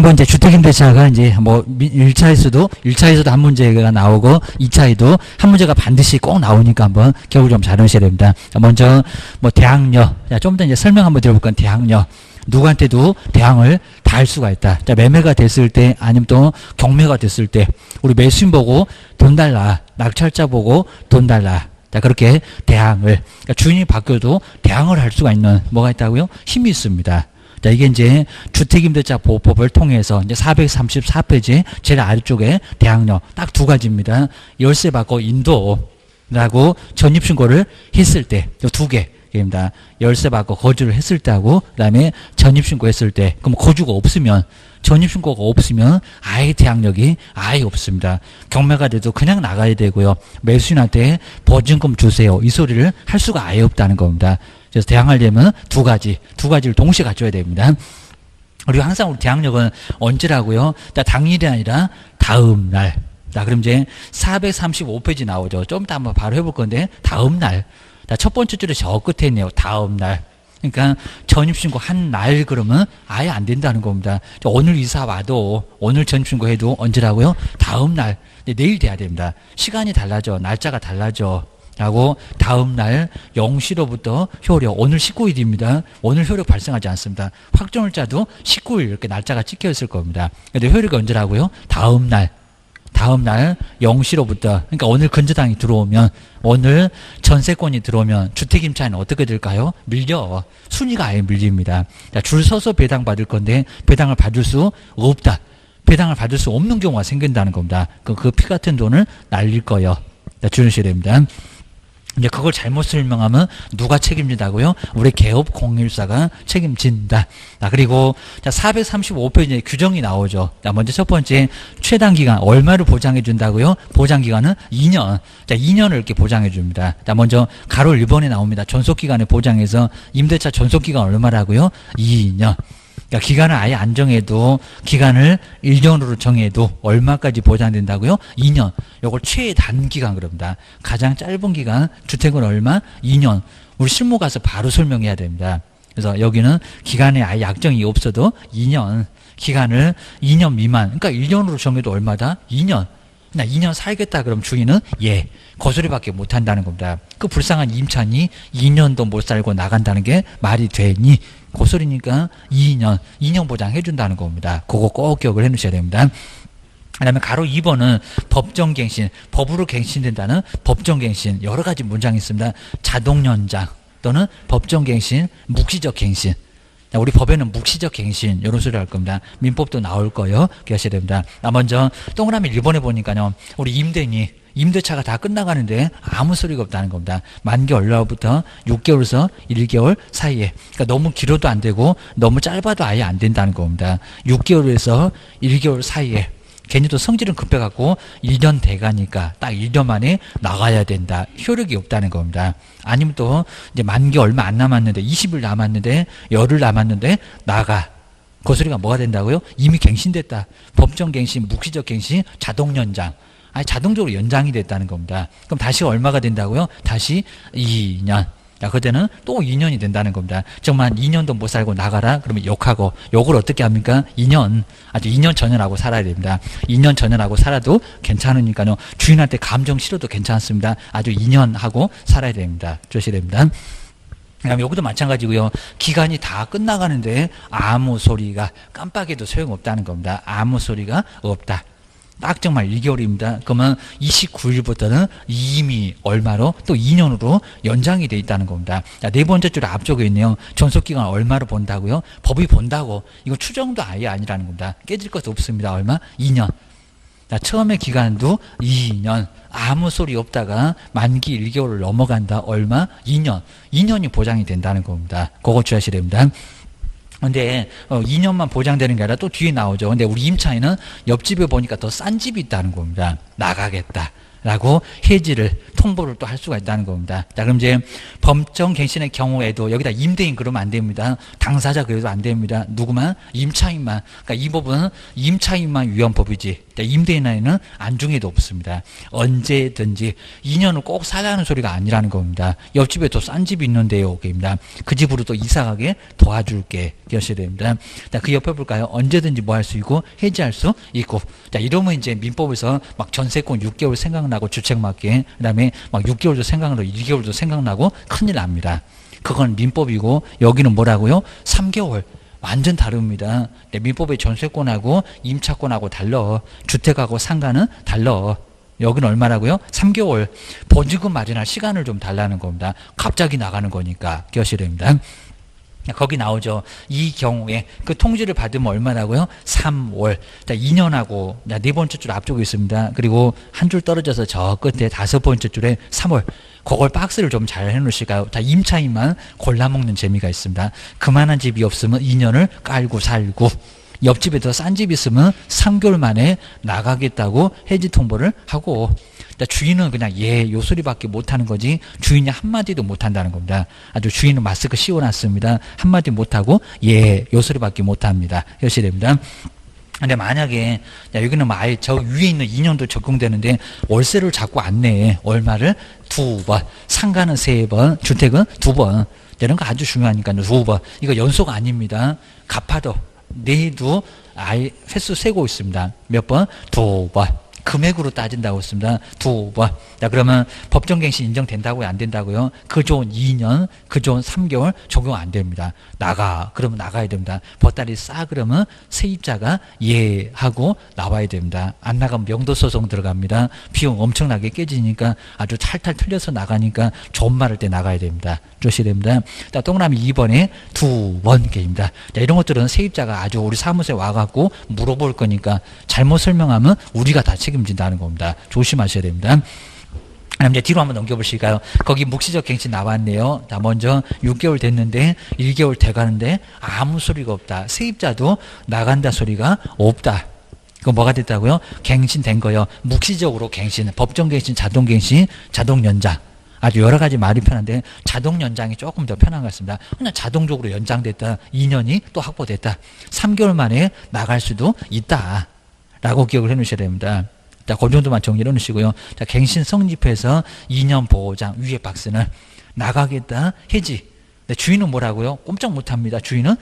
한번 이제 주택임대차가 이제 뭐 1차에서도 한 문제가 나오고 2차에도 한 문제가 반드시 꼭 나오니까 한번 기억을 좀 잘 하셔야 됩니다. 먼저 뭐 대항력. 자, 좀 더 이제 설명 한번 드려볼 건 대항력. 누구한테도 대항을 다 할 수가 있다. 자, 매매가 됐을 때 아니면 또 경매가 됐을 때 우리 매수인 보고 돈 달라. 낙찰자 보고 돈 달라. 자, 그렇게 대항을, 그러니까 주인이 바뀌어도 대항을 할 수가 있는 뭐가 있다고요? 힘이 있습니다. 자, 이게 이제 주택임대차 보호법을 통해서 이제 434페이지 제일 아래쪽에 대항력 딱 두 가지입니다. 열세 받고 인도라고 전입신고를 했을 때, 두 개입니다. 열세 받고 거주를 했을 때하고, 그 다음에 전입신고 했을 때, 그럼 거주가 없으면, 전입신고가 없으면 아예 대항력이 아예 없습니다. 경매가 돼도 그냥 나가야 되고요. 매수인한테 보증금 주세요. 이 소리를 할 수가 아예 없다는 겁니다. 그래서 대항하려면 두 가지를 동시에 갖춰야 됩니다. 그리고 항상 우리 대항력은 언제라고요? 당일이 아니라 다음 날. 자, 그럼 이제 435페이지 나오죠. 좀 이따 한번 바로 해볼 건데, 다음 날. 자, 첫 번째 줄에 저 끝에 있네요. 다음 날. 그러니까 전입신고 한 날 그러면 아예 안 된다는 겁니다. 오늘 이사 와도, 오늘 전입신고 해도 언제라고요? 다음 날. 내일 돼야 됩니다. 시간이 달라져. 날짜가 달라져. 라고 다음날 0시로부터 효력, 오늘 19일입니다. 오늘 효력 발생하지 않습니다. 확정일자도 19일 이렇게 날짜가 찍혀 있을 겁니다. 근데 효력이 언제라고요? 다음날 0시로부터, 그러니까 오늘 근저당이 들어오면, 오늘 전세권이 들어오면 주택임차는 어떻게 될까요? 밀려. 순위가 아예 밀립니다. 줄 서서 배당받을 건데 배당을 받을 수 없다. 배당을 받을 수 없는 경우가 생긴다는 겁니다. 그 피 같은 돈을 날릴 거예요. 주의하셔야 됩니다. 이제 그걸 잘못 설명하면 누가 책임진다고요? 우리 개업 공인사가 책임진다. 자, 그리고 자, 435페이지에 규정이 나오죠. 자, 먼저 첫 번째 최단 기간 얼마를 보장해 준다고요? 보장 기간은 2년. 자, 2년을 이렇게 보장해 줍니다. 자, 먼저 가로 1번에 나옵니다. 존속 기간에 보장해서 임대차 존속 기간 얼마라고요? 2년. 그러니까 기간을 아예 안 정해도, 기간을 1년으로 정해도 얼마까지 보장된다고요? 2년. 요걸 최단 기간 그럽니다. 가장 짧은 기간, 주택은 얼마? 2년. 우리 실무 가서 바로 설명해야 됩니다. 그래서 여기는 기간에 아예 약정이 없어도 2년, 기간을 2년 미만, 그러니까 1년으로 정해도 얼마다? 2년. 나 2년 살겠다 그럼 주인은 예, 거소리밖에 못 한다는 겁니다. 그 불쌍한 임차인이 2년도 못 살고 나간다는 게 말이 되니? 고소리니까 2년 보장해 준다는 겁니다. 그거 꼭 기억을 해 놓으셔야 됩니다. 그 다음에 가로 2번은 법정갱신, 법으로 갱신된다는 법정갱신, 여러 가지 문장이 있습니다. 자동연장 또는 법정갱신, 묵시적 갱신. 우리 법에는 묵시적 갱신 이런 소리 할 겁니다. 민법도 나올 거예요. 기억하셔야 됩니다. 먼저 동그라미 1번에 보니까요. 우리 임대차가 다 끝나가는데 아무 소리가 없다는 겁니다. 만기 얼마부터 6개월에서 1개월 사이에. 그러니까 너무 길어도 안 되고 너무 짧아도 아예 안 된다는 겁니다. 6개월에서 1개월 사이에. 괜히 또 성질은 급해갖고 1년 돼가니까 딱 1년 만에 나가야 된다. 효력이 없다는 겁니다. 아니면 또 이제 만기 얼마 안 남았는데 20일 남았는데 열흘 남았는데 나가. 그 소리가 뭐가 된다고요? 이미 갱신됐다. 법정갱신, 묵시적 갱신, 자동연장. 아니 자동적으로 연장이 됐다는 겁니다. 그럼 다시 얼마가 된다고요? 다시 2년. 자, 그때는 또 2년이 된다는 겁니다. 정말 2년도 못 살고 나가라? 그러면 욕하고, 욕을 어떻게 합니까? 2년, 아주 2년 전연하고 살아야 됩니다. 2년 전연하고 살아도 괜찮으니까요. 주인한테 감정 싫어도 괜찮습니다. 아주 2년 하고 살아야 됩니다. 조심해야 됩니다. 그다음에 여기도 마찬가지고요. 기간이 다 끝나가는데 아무 소리가, 깜빡해도 소용없다는 겁니다. 아무 소리가 없다. 딱 정말 1개월입니다. 그러면 29일부터는 이미 얼마로? 또 2년으로 연장이 돼 있다는 겁니다. 자, 네 번째 줄 앞쪽에 있네요. 존속기간 얼마로 본다고요? 법이 본다고. 이거 추정도 아예 아니라는 겁니다. 깨질 것도 없습니다. 얼마? 2년. 자, 처음에 기간도 2년. 아무 소리 없다가 만기 1개월을 넘어간다. 얼마? 2년. 2년이 보장이 된다는 겁니다. 그거 주의하셔야 됩니다. 근데 2년만 보장되는 게 아니라 또 뒤에 나오죠. 근데 우리 임차인은 옆집에 보니까 더 싼 집이 있다는 겁니다. 나가겠다. 라고 해지를 통보를 또 할 수가 있다는 겁니다. 자, 그럼 이제 법정갱신의 경우에도 여기다 임대인 그러면 안 됩니다. 당사자 그래도 안 됩니다. 누구만? 임차인만. 그러니까 이 법은 임차인만 위한 법이지. 임대인 안에는 안중에도 없습니다. 언제든지 2년을 꼭 살라는 소리가 아니라는 겁니다. 옆집에 더 싼 집이 있는데요. 그입니다. 그 집으로 또 이사가게 도와줄게. 기억하셔야 됩니다. 자, 그 옆에 볼까요? 언제든지 뭐 할 수 있고 해지할 수 있고. 자, 이러면 이제 민법에서 막 전세권 6개월 생각나고 주책 맞게 그다음에 막 6개월도 생각나고 1개월도 생각나고 큰일 납니다. 그건 민법이고 여기는 뭐라고요? 3개월. 완전 다릅니다. 민법의 전세권하고 임차권하고 달라. 주택하고 상가는 달라. 여기는 얼마라고요? 3개월. 보증금 마련할 시간을 좀 달라는 겁니다. 갑자기 나가는 거니까 기억하셔야 됩니다. 거기 나오죠. 이 경우에 그 통지를 받으면 얼마라고요? 3월. 자, 2년하고 네 번째 줄 앞쪽에 있습니다. 그리고 한 줄 떨어져서 저 끝에 5번째 줄에 3월. 그걸 박스를 좀 잘 해놓으실까요? 자, 임차인만 골라먹는 재미가 있습니다. 그만한 집이 없으면 2년을 깔고 살고 옆집에 더 싼 집이 있으면 3개월 만에 나가겠다고 해지 통보를 하고 주인은 그냥 요 소리밖에 못하는 거지 주인이 한마디도 못한다는 겁니다. 아주 주인은 마스크 씌워놨습니다. 한마디 못하고 요 소리밖에 못합니다. 이러셔야 됩니다. 근데 만약에 여기는 뭐 아예 저 위에 있는 2년도 적용되는데 월세를 자꾸 안 내. 얼마를? 2번. 상가는 3번. 주택은 2번. 이런 거 아주 중요하니까 2번. 이거 연속 아닙니다. 갚아도 내도 아예 횟수 세고 있습니다. 몇 번? 2번. 금액으로 따진다고 했습니다. 2번. 자, 그러면 법정갱신 인정된다고요? 안 된다고요? 그존 2년, 그존 3개월 적용 안 됩니다. 나가. 그러면 나가야 됩니다. 보따리 싸 그러면 세입자가 예 하고 나와야 됩니다. 안 나가면 명도소송 들어갑니다. 비용 엄청나게 깨지니까 아주 탈탈 틀려서 나가니까 좋은 말 할 때 나가야 됩니다. 조심해야 됩니다. 자, 동그라미 2번에 2번 개입니다. 자, 이런 것들은 세입자가 아주 우리 사무소에 와갖고 물어볼 거니까 잘못 설명하면 우리가 다 책임진다는 겁니다. 조심하셔야 됩니다. 그럼 이제 뒤로 한번 넘겨보실까요? 거기 묵시적 갱신 나왔네요. 자, 먼저 6개월 됐는데 1개월 돼가는데 아무 소리가 없다. 세입자도 나간다 소리가 없다. 그거 뭐가 됐다고요? 갱신된 거요. 묵시적으로 갱신, 법정갱신, 자동갱신, 자동연장. 아주 여러 가지 말이 편한데 자동 연장이 조금 더 편한 것 같습니다. 그냥 자동적으로 연장됐다. 2년이 또 확보됐다. 3개월 만에 나갈 수도 있다. 라고 기억을 해 놓으셔야 됩니다. 자, 그 정도만 정리해 놓으시고요. 자, 갱신 성립해서 2년 보장 위에 박스는 나가겠다. 해지. 근데 주인은 뭐라고요? 꼼짝 못합니다. 주인은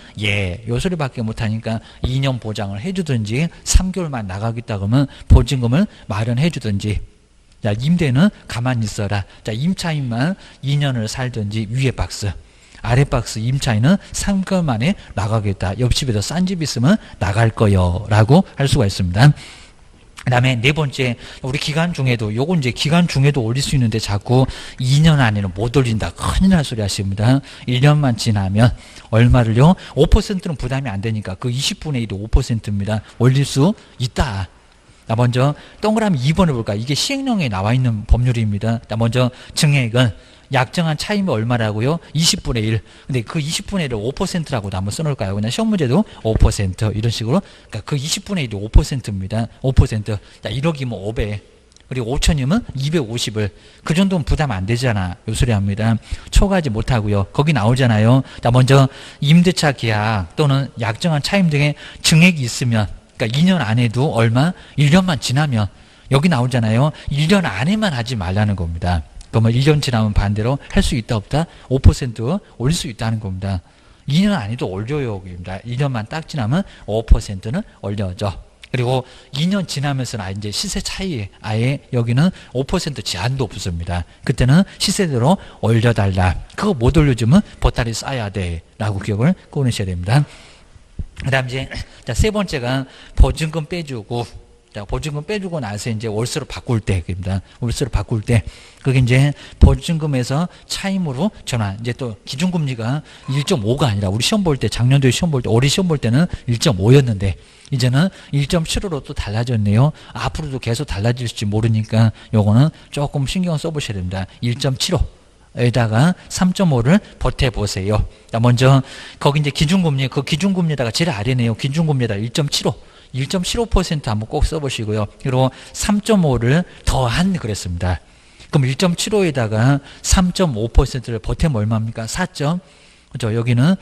요 소리밖에 못하니까 2년 보장을 해주든지 3개월만 나가겠다 그러면 보증금을 마련해 주든지. 자, 임대는 가만히 있어라. 자, 임차인만 2년을 살든지 위에 박스. 아래 박스 임차인은 3개월 만에 나가겠다. 옆집에 더 싼 집 있으면 나갈 거요. 라고 할 수가 있습니다. 그 다음에 네 번째, 우리 기간 중에도, 요건 이제 기간 중에도 올릴 수 있는데 자꾸 2년 안에는 못 올린다. 큰일 날 소리 하십니다. 1년만 지나면 얼마를요? 5%는 부담이 안 되니까 그 20분의 1이 5%입니다. 올릴 수 있다. 자, 먼저 동그라미 2번을 볼까? 이게 시행령에 나와 있는 법률입니다. 자, 먼저 증액은 약정한 차임이 얼마라고요? 20분의 1. 근데 그 20분의 1을 5%라고도 한번 써놓을까요? 그냥 시험 문제도 5% 이런 식으로. 그러니까 그 20분의 1이 5%입니다. 5%. 자, 1억이면 500. 그리고 5천이면 250을. 그 정도면 부담 안 되잖아. 요 소리 합니다. 초과하지 못하고요. 거기 나오잖아요. 자, 먼저 임대차 계약 또는 약정한 차임 등의 증액이 있으면 그러니까 2년 안에도 얼마? 1년만 지나면 여기 나오잖아요. 1년 안에만 하지 말라는 겁니다. 그러면 1년 지나면 반대로 할 수 있다 없다? 5% 올릴 수 있다는 겁니다. 2년 안에도 올려요. 여기입니다. 1년만 딱 지나면 5%는 올려줘. 그리고 2년 지나면서는 이제 시세 차이에 아예 여기는 5% 제한도 없습니다. 그때는 시세대로 올려달라. 그거 못 올려주면 보따리 싸야 돼. 라고 기억을 꺼내셔야 됩니다. 그 다음 이제, 자, 세 번째가 보증금 빼주고, 자, 보증금 빼주고 나서 이제 월세로 바꿀 때, 입니다. 월세로 바꿀 때. 그게 이제 보증금에서 차임으로 전환. 이제 또 기준금리가 1.5가 아니라 우리 시험 볼 때, 작년도에 시험 볼 때, 올해 시험 볼 때는 1.5였는데, 이제는 1.75로 또 달라졌네요. 앞으로도 계속 달라질지 모르니까 요거는 조금 신경 써보셔야 됩니다. 1.75. 에다가 3.5를 보태보세요. 먼저, 거기 이제 기준금리, 그 기준금리에다가 제일 아래네요. 기준금리에다가 1.75. 1.75% 한번 꼭 써보시고요. 그리고 3.5를 더한 그랬습니다. 그럼 1.75에다가 3.5%를 보태면 얼마입니까? 4. 그죠? 여기는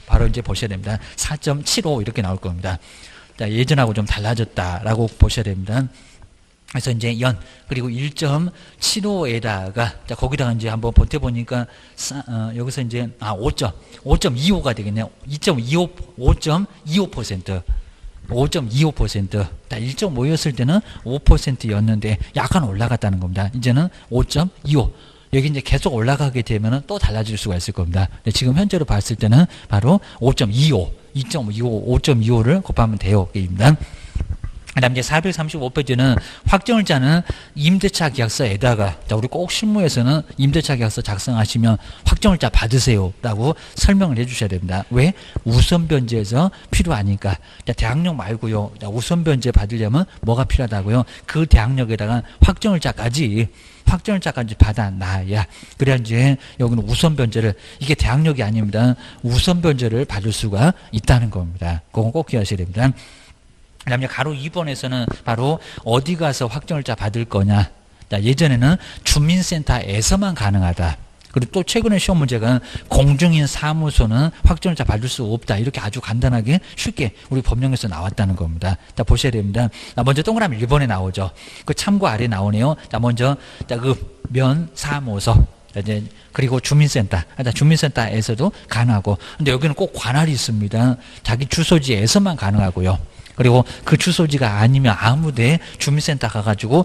바로 이제 보셔야 됩니다. 4.75 이렇게 나올 겁니다. 예전하고 좀 달라졌다라고 보셔야 됩니다. 그래서 이제 그리고 1.75에다가 거기다가 이제 한번 보태보니까 여기서 이제 5.25가 되겠네요. 5.25%. 1.5였을 때는 5%였는데 약간 올라갔다는 겁니다. 이제는 5.25. 여기 이제 계속 올라가게 되면 또 달라질 수가 있을 겁니다. 지금 현재로 봤을 때는 바로 5.25, 5.25를 곱하면 돼요. 입니다. 그 다음 이제 435페이지는 확정을 짜는 임대차 계약서에다가, 우리 꼭 실무에서는 임대차 계약서 작성하시면 확정을자 받으세요 라고 설명을 해 주셔야 됩니다. 왜? 우선 변제에서 필요하니까. 대항력 말고요. 우선 변제 받으려면 뭐가 필요하다고요? 그 대항력에다가 확정을자까지 받아놔야, 그래야 이제 여기는 우선 변제를, 이게 대항력이 아닙니다. 우선 변제를 받을 수가 있다는 겁니다. 그건 꼭 기억하셔야 됩니다. 그 다음에 가로 2번에서는 바로 어디 가서 확정을자 받을 거냐. 예전에는 주민센터에서만 가능하다. 그리고 또 최근에 시험 문제가 공증인 사무소는 확정을자 받을 수 없다. 이렇게 아주 간단하게 쉽게 우리 법령에서 나왔다는 겁니다. 보셔야 됩니다. 먼저 동그라미 1번에 나오죠. 그 참고 아래 나오네요. 먼저 그 면사무소. 이제 그리고 주민센터에서도 가능하고, 근데 여기는 꼭 관할이 있습니다. 자기 주소지에서만 가능하고요. 그리고 그 주소지가 아니면 아무데 주민센터 가가지고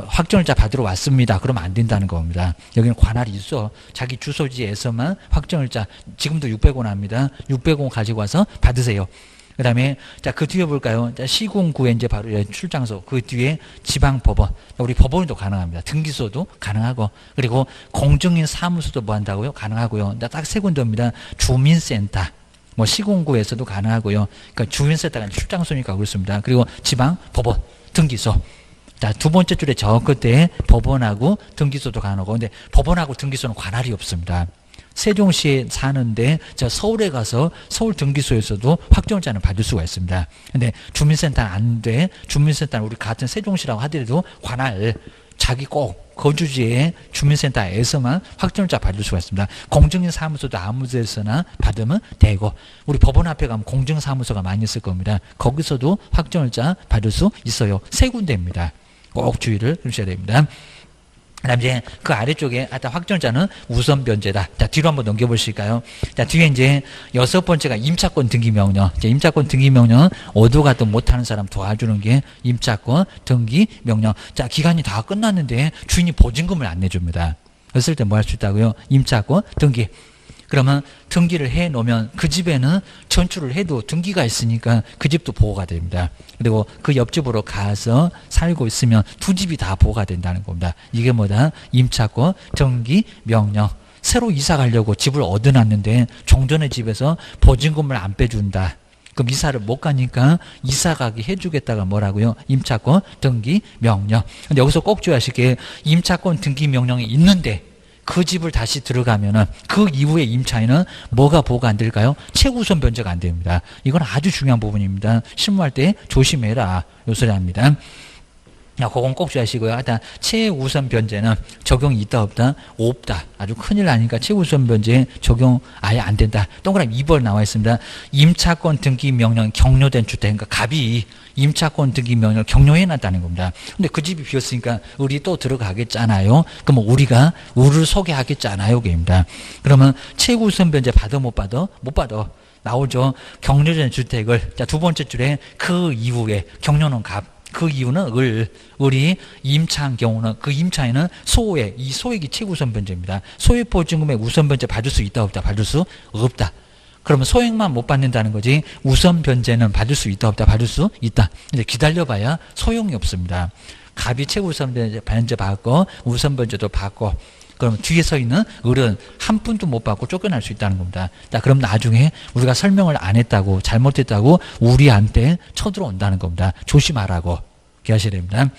확정을자 받으러 왔습니다. 그러면 안 된다는 겁니다. 여기는 관할이 있어. 자기 주소지에서만 확정을자, 지금도 600원 합니다. 600원 가지고 와서 받으세요. 그 다음에 그 뒤에 볼까요? 시군구에 이제 바로 출장소, 그 뒤에 지방법원, 우리 법원도 가능합니다. 등기소도 가능하고, 그리고 공증인 사무소도 뭐 한다고요? 가능하고요. 딱 세 군데입니다. 주민센터, 시군구에서도 가능하고요. 그러니까 주민센터가 출장소니까 그렇습니다. 그리고 지방 법원, 등기소. 두 번째 줄에 저 끝에 법원하고 등기소도 가능하고, 근데 법원하고 등기소는 관할이 없습니다. 세종시에 사는데 서울에 가서 서울 등기소에서도 확정자는 받을 수가 있습니다. 근데 주민센터는 안 돼. 주민센터는 우리 같은 세종시라고 하더라도 관할, 자기 꼭 거주지의 주민센터에서만 확정자 받을 수가 있습니다. 공증인 사무소도 아무 데서나 받으면 되고, 우리 법원 앞에 가면 공증사무소가 많이 있을 겁니다. 거기서도 확정자 받을 수 있어요. 세 군데입니다. 꼭 주의를 해주셔야 됩니다. 그 다음 이제 그 아래쪽에 확정자는 우선 변제다. 뒤로 한번 넘겨보실까요? 뒤에 이제 6번째가 임차권 등기 명령. 임차권 등기 명령은 어디 가도 못하는 사람 도와주는 게 임차권 등기 명령. 기간이 다 끝났는데 주인이 보증금을 안 내줍니다. 그랬을 때 뭐 할 수 있다고요? 임차권 등기. 그러면 등기를 해 놓으면 그 집에는 전출을 해도 등기가 있으니까 그 집도 보호가 됩니다. 그리고 그 옆집으로 가서 살고 있으면 두 집이 다 보호가 된다는 겁니다. 이게 뭐다? 임차권 등기 명령. 새로 이사 가려고 집을 얻어놨는데 종전의 집에서 보증금을 안 빼준다. 그럼 이사를 못 가니까 이사 가게 해주겠다가 뭐라고요? 임차권 등기 명령. 근데 여기서 꼭 주의하실 게, 임차권 등기 명령이 있는데 그 집을 다시 들어가면은 그 이후에 임차인은 뭐가 보호가 안 될까요? 최우선 변제가 안 됩니다. 이건 아주 중요한 부분입니다. 실무할 때 조심해라. 요 소리 합니다. 그건 꼭 주의하시고요. 하여튼 최우선 변제는 적용이 있다 없다? 없다. 아주 큰일 나니까 최우선 변제 적용 아예 안 된다. 동그라미 2번 나와 있습니다. 임차권 등기 명령 격려된 주택, 그러니까 갑이 임차권 등기 명령을 격려해놨다는 겁니다. 근데 그 집이 비었으니까 우리 또 들어가겠잖아요. 그러면 우리가 우를 소개하겠잖아요. 그입니다. 그러면 최우선 변제 받아 못 받아? 못 받아. 나오죠. 격려된 주택을 두 번째 줄에 그 이후에 격려는 갑. 그 이유는 을이 임차한 경우는 그 임차인은 소액, 이 소액이 최우선 변제입니다. 소액 보증금에 우선 변제 받을 수 있다 없다? 받을 수 없다. 그러면 소액만 못 받는다는 거지, 우선 변제는 받을 수 있다 없다? 받을 수 있다. 근데 기다려봐야 소용이 없습니다. 갑이 최우선 변제 받고 우선 변제도 받고, 그러면 뒤에 서 있는 을은 한 푼도 못 받고 쫓겨날 수 있다는 겁니다. 그럼 나중에 우리가 설명을 안 했다고, 잘못했다고 우리한테 쳐들어온다는 겁니다. 조심하라고 기하셔야 됩니다.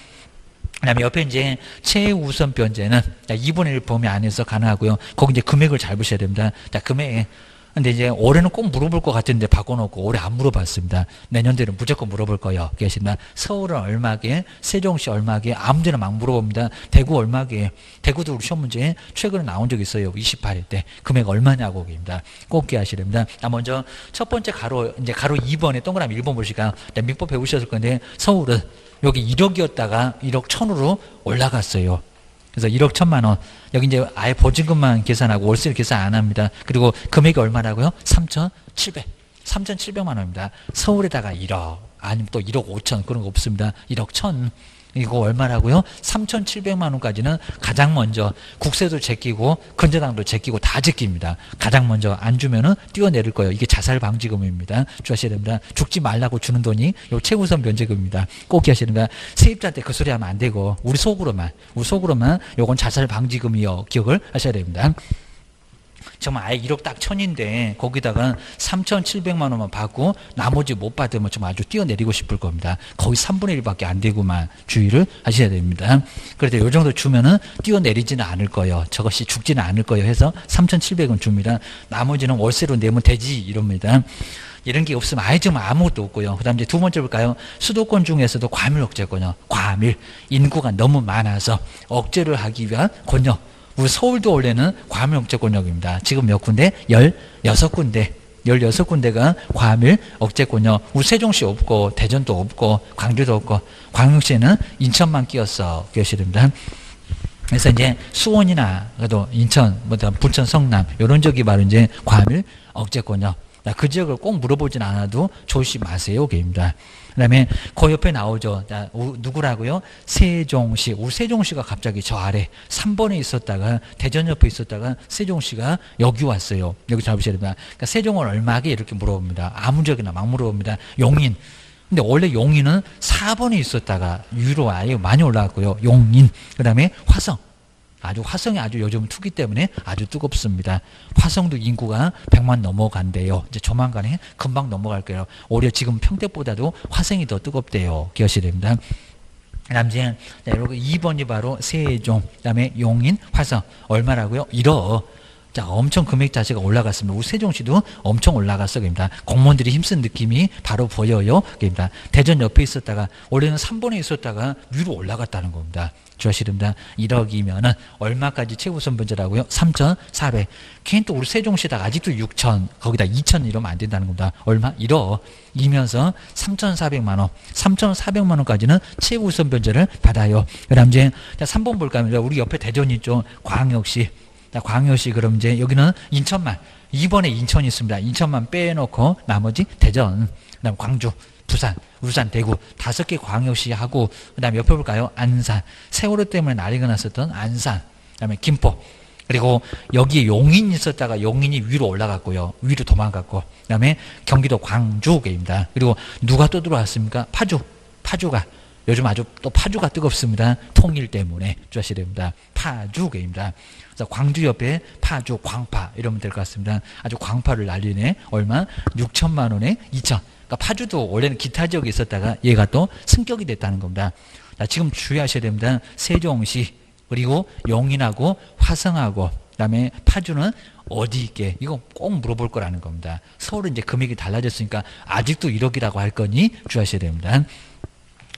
그다음에 옆에 이제 최우선 변제는 2분의 1 범위 안에서 가능하고요. 거기 이제 금액을 잘 보셔야 됩니다. 자, 금액. 근데 이제 올해는 꼭 물어볼 것 같은데 바꿔놓고 올해 안 물어봤습니다. 내년도에는 무조건 물어볼 거예요. 계신다. 서울은 얼마게, 세종시 얼마게, 아무데나 막 물어봅니다. 대구 얼마게, 대구도 우리 시험 문제 최근에 나온 적 있어요. 28일 때 금액 얼마냐고 입니다. 꼭 기하셔야 됩니다. 먼저 첫 번째 가로 이제 가로 2번에 동그라미 1번 보실까요? 민법 배우셨을 건데 서울은 여기 1억이었다가 1억 1,000으로 올라갔어요. 그래서 1억 1,000만 원. 여기 이제 아예 보증금만 계산하고 월세를 계산 안 합니다. 그리고 금액이 얼마라고요? 3,700만 원입니다. 서울에다가 1억, 아니면 또 1억 5천 그런 거 없습니다. 1억 1,000. 이거 얼마라고요? 3,700만 원까지는 가장 먼저 국세도 제끼고 근저당도 제끼고 다 제낍니다. 가장 먼저 안 주면은 뛰어내릴 거예요. 이게 자살 방지금입니다. 주하셔야 됩니다. 죽지 말라고 주는 돈이 요 최우선 면제금입니다. 꼭 기하셔야 됩니다. 세입자한테 그 소리 하면 안 되고 우리 속으로만 요건 자살 방지금이요. 기억을 하셔야 됩니다. 정말 아예 1억 딱 1,000인데 거기다가 3,700만 원만 받고 나머지 못 받으면 좀 아주 뛰어내리고 싶을 겁니다. 거의 3분의 1밖에 안 되고만 주의를 하셔야 됩니다. 그래도 요 정도 주면은 뛰어내리지는 않을 거예요. 저것이 죽지는 않을 거예요. 해서 3,700원 줍니다. 나머지는 월세로 내면 되지 이럽니다. 이런 게 없으면 아예 좀 아무것도 없고요. 그 다음 이제 두 번째 볼까요? 수도권 중에서도 과밀 억제권요. 과밀. 인구가 너무 많아서 억제를 하기 위한 권역. 우리 서울도 원래는 과밀 억제권역입니다. 지금 몇 군데? 16군데. 16군데가 과밀 억제권역. 우리 세종시 없고 대전도 없고 광주도 없고 광역시에는 인천만 끼었어. 끼어셔야 됩니다. 그래서 이제 수원이나 그래도 인천, 부천, 성남 이런 쪽이 바로 이제 과밀 억제권역. 그 지역을 꼭 물어보진 않아도 조심하세요. 게입니다. 그 다음에 그 옆에 나오죠. 자, 누구라고요? 세종시. 우리 세종시가 갑자기 저 아래 3번에 있었다가 대전 옆에 있었다가 세종시가 여기 왔어요. 여기 잘 보셔야 됩니다. 그러니까 세종은 얼마게 이렇게 물어봅니다. 아무 적이나 막 물어봅니다. 용인. 근데 원래 용인은 4번에 있었다가 위로 아예 많이 올라갔고요. 용인. 그 다음에 화성. 화성이 아주 요즘 투기 때문에 아주 뜨겁습니다. 화성도 인구가 100만 넘어간대요. 이제 조만간에 금방 넘어갈 거예요. 오히려 지금 평택보다도 화성이 더 뜨겁대요. 기억하셔야 됩니다. 그 다음 이제 2번이 바로 세종, 그 다음에 용인, 화성. 얼마라고요? 1억. 자, 엄청 금액 자체가 올라갔습니다. 우리 세종시도 엄청 올라갔어. 그입니다. 공무원들이 힘쓴 느낌이 바로 보여요. 그입니다. 대전 옆에 있었다가 원래는 3번에 있었다가 위로 올라갔다는 겁니다. 주하셔야 됩니다. 1억이면은 얼마까지 최우선 변제라고요? 3,400. 걔는 또 우리 세종시다가 아직도 6천, 거기다 2천 이러면 안 된다는 겁니다. 얼마? 1억. 이면서 3,400만 원. 3,400만 원까지는 최우선 변제를 받아요. 그 다음 이제 3번 볼까요? 우리 옆에 대전이 있죠. 광역시. 자, 광역시 그럼 이제 여기는 인천만. 2번에 인천이 있습니다. 인천만 빼놓고 나머지 대전, 그 다음 광주, 부산, 울산, 대구 5개 광역시하고 그 다음에 옆에 볼까요? 안산. 세월호 때문에 난리가 났었던 안산. 그 다음에 김포. 그리고 여기에 용인이 있었다가 용인이 위로 올라갔고요. 위로 도망갔고. 그 다음에 경기도 광주입니다. 그리고 누가 또 들어왔습니까? 파주. 파주가. 요즘 아주 또 파주가 뜨겁습니다. 통일 때문에 주하셔야 됩니다. 파주입니다. 그래서 광주 옆에 파주, 광파 이러면 될 것 같습니다. 아주 광파를 날리네. 얼마? 6천만 원에 2천. 그러니까 파주도 원래는 기타 지역에 있었다가 얘가 또 승격이 됐다는 겁니다. 자, 지금 주의하셔야 됩니다. 세종시 그리고 용인하고 화성하고 그다음에 파주는 어디 있게 이거 꼭 물어볼 거라는 겁니다. 서울은 이제 금액이 달라졌으니까 아직도 1억이라고 할 거니 주의하셔야 됩니다.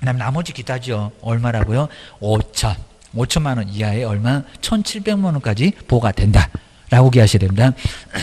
그다음에 나머지 기타죠. 얼마라고요? 5천만 원 이하에 얼마? 1,700만 원까지 보호가 된다. 라고 기하셔야 됩니다.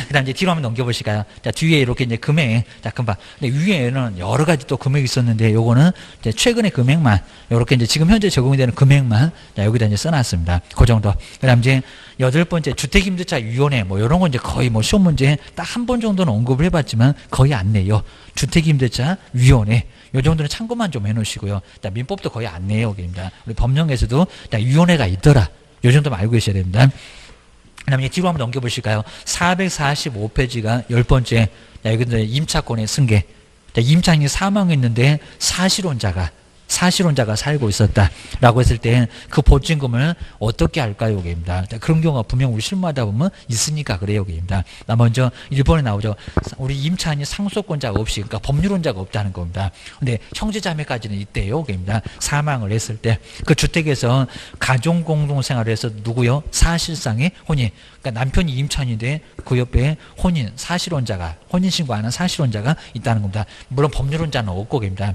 그 다음 이제 뒤로 한번 넘겨보실까요? 자, 뒤에 이렇게 이제 금액, 자, 금방. 근데 위에는 여러 가지 또 금액이 있었는데, 요거는 이제 최근의 금액만, 요렇게 이제 지금 현재 적용이 되는 금액만, 자, 여기다 이제 써놨습니다. 그 정도. 그 다음 이제 8번째 주택임대차위원회, 뭐, 요런 건 이제 거의 뭐, 시험 문제 딱 한 번 정도는 언급을 해봤지만, 거의 안 내요. 주택임대차위원회. 요 정도는 참고만 좀 해놓으시고요. 자, 민법도 거의 안 내요. 여기입니다. 우리 법령에서도 자, 위원회가 있더라. 요 정도만 알고 계셔야 됩니다. 그 다음에 뒤로 한번 넘겨보실까요? 445페이지가 10번째. 자, 여기 임차권의 승계. 자, 임차인이 사망했는데 사실혼자가 사실혼자가 살고 있었다라고 했을 때 그 보증금을 어떻게 할까요? 입니다. 그런 경우가 분명 우리 실무하다 보면 있으니까 그래요. 입니다. 먼저 1번에 나오죠. 우리 임차인이 상속권자가 없이, 그러니까 법률혼자가 없다는 겁니다. 근데 형제자매까지는 있대요. 입니다. 사망을 했을 때 그 주택에서 가족공동생활을 해서 누구요? 사실상의 혼인. 그러니까 남편이 임차인인데 그 옆에 혼인신고 안 한 사실혼자가 있다는 겁니다. 물론 법률혼자는 없고 입니다.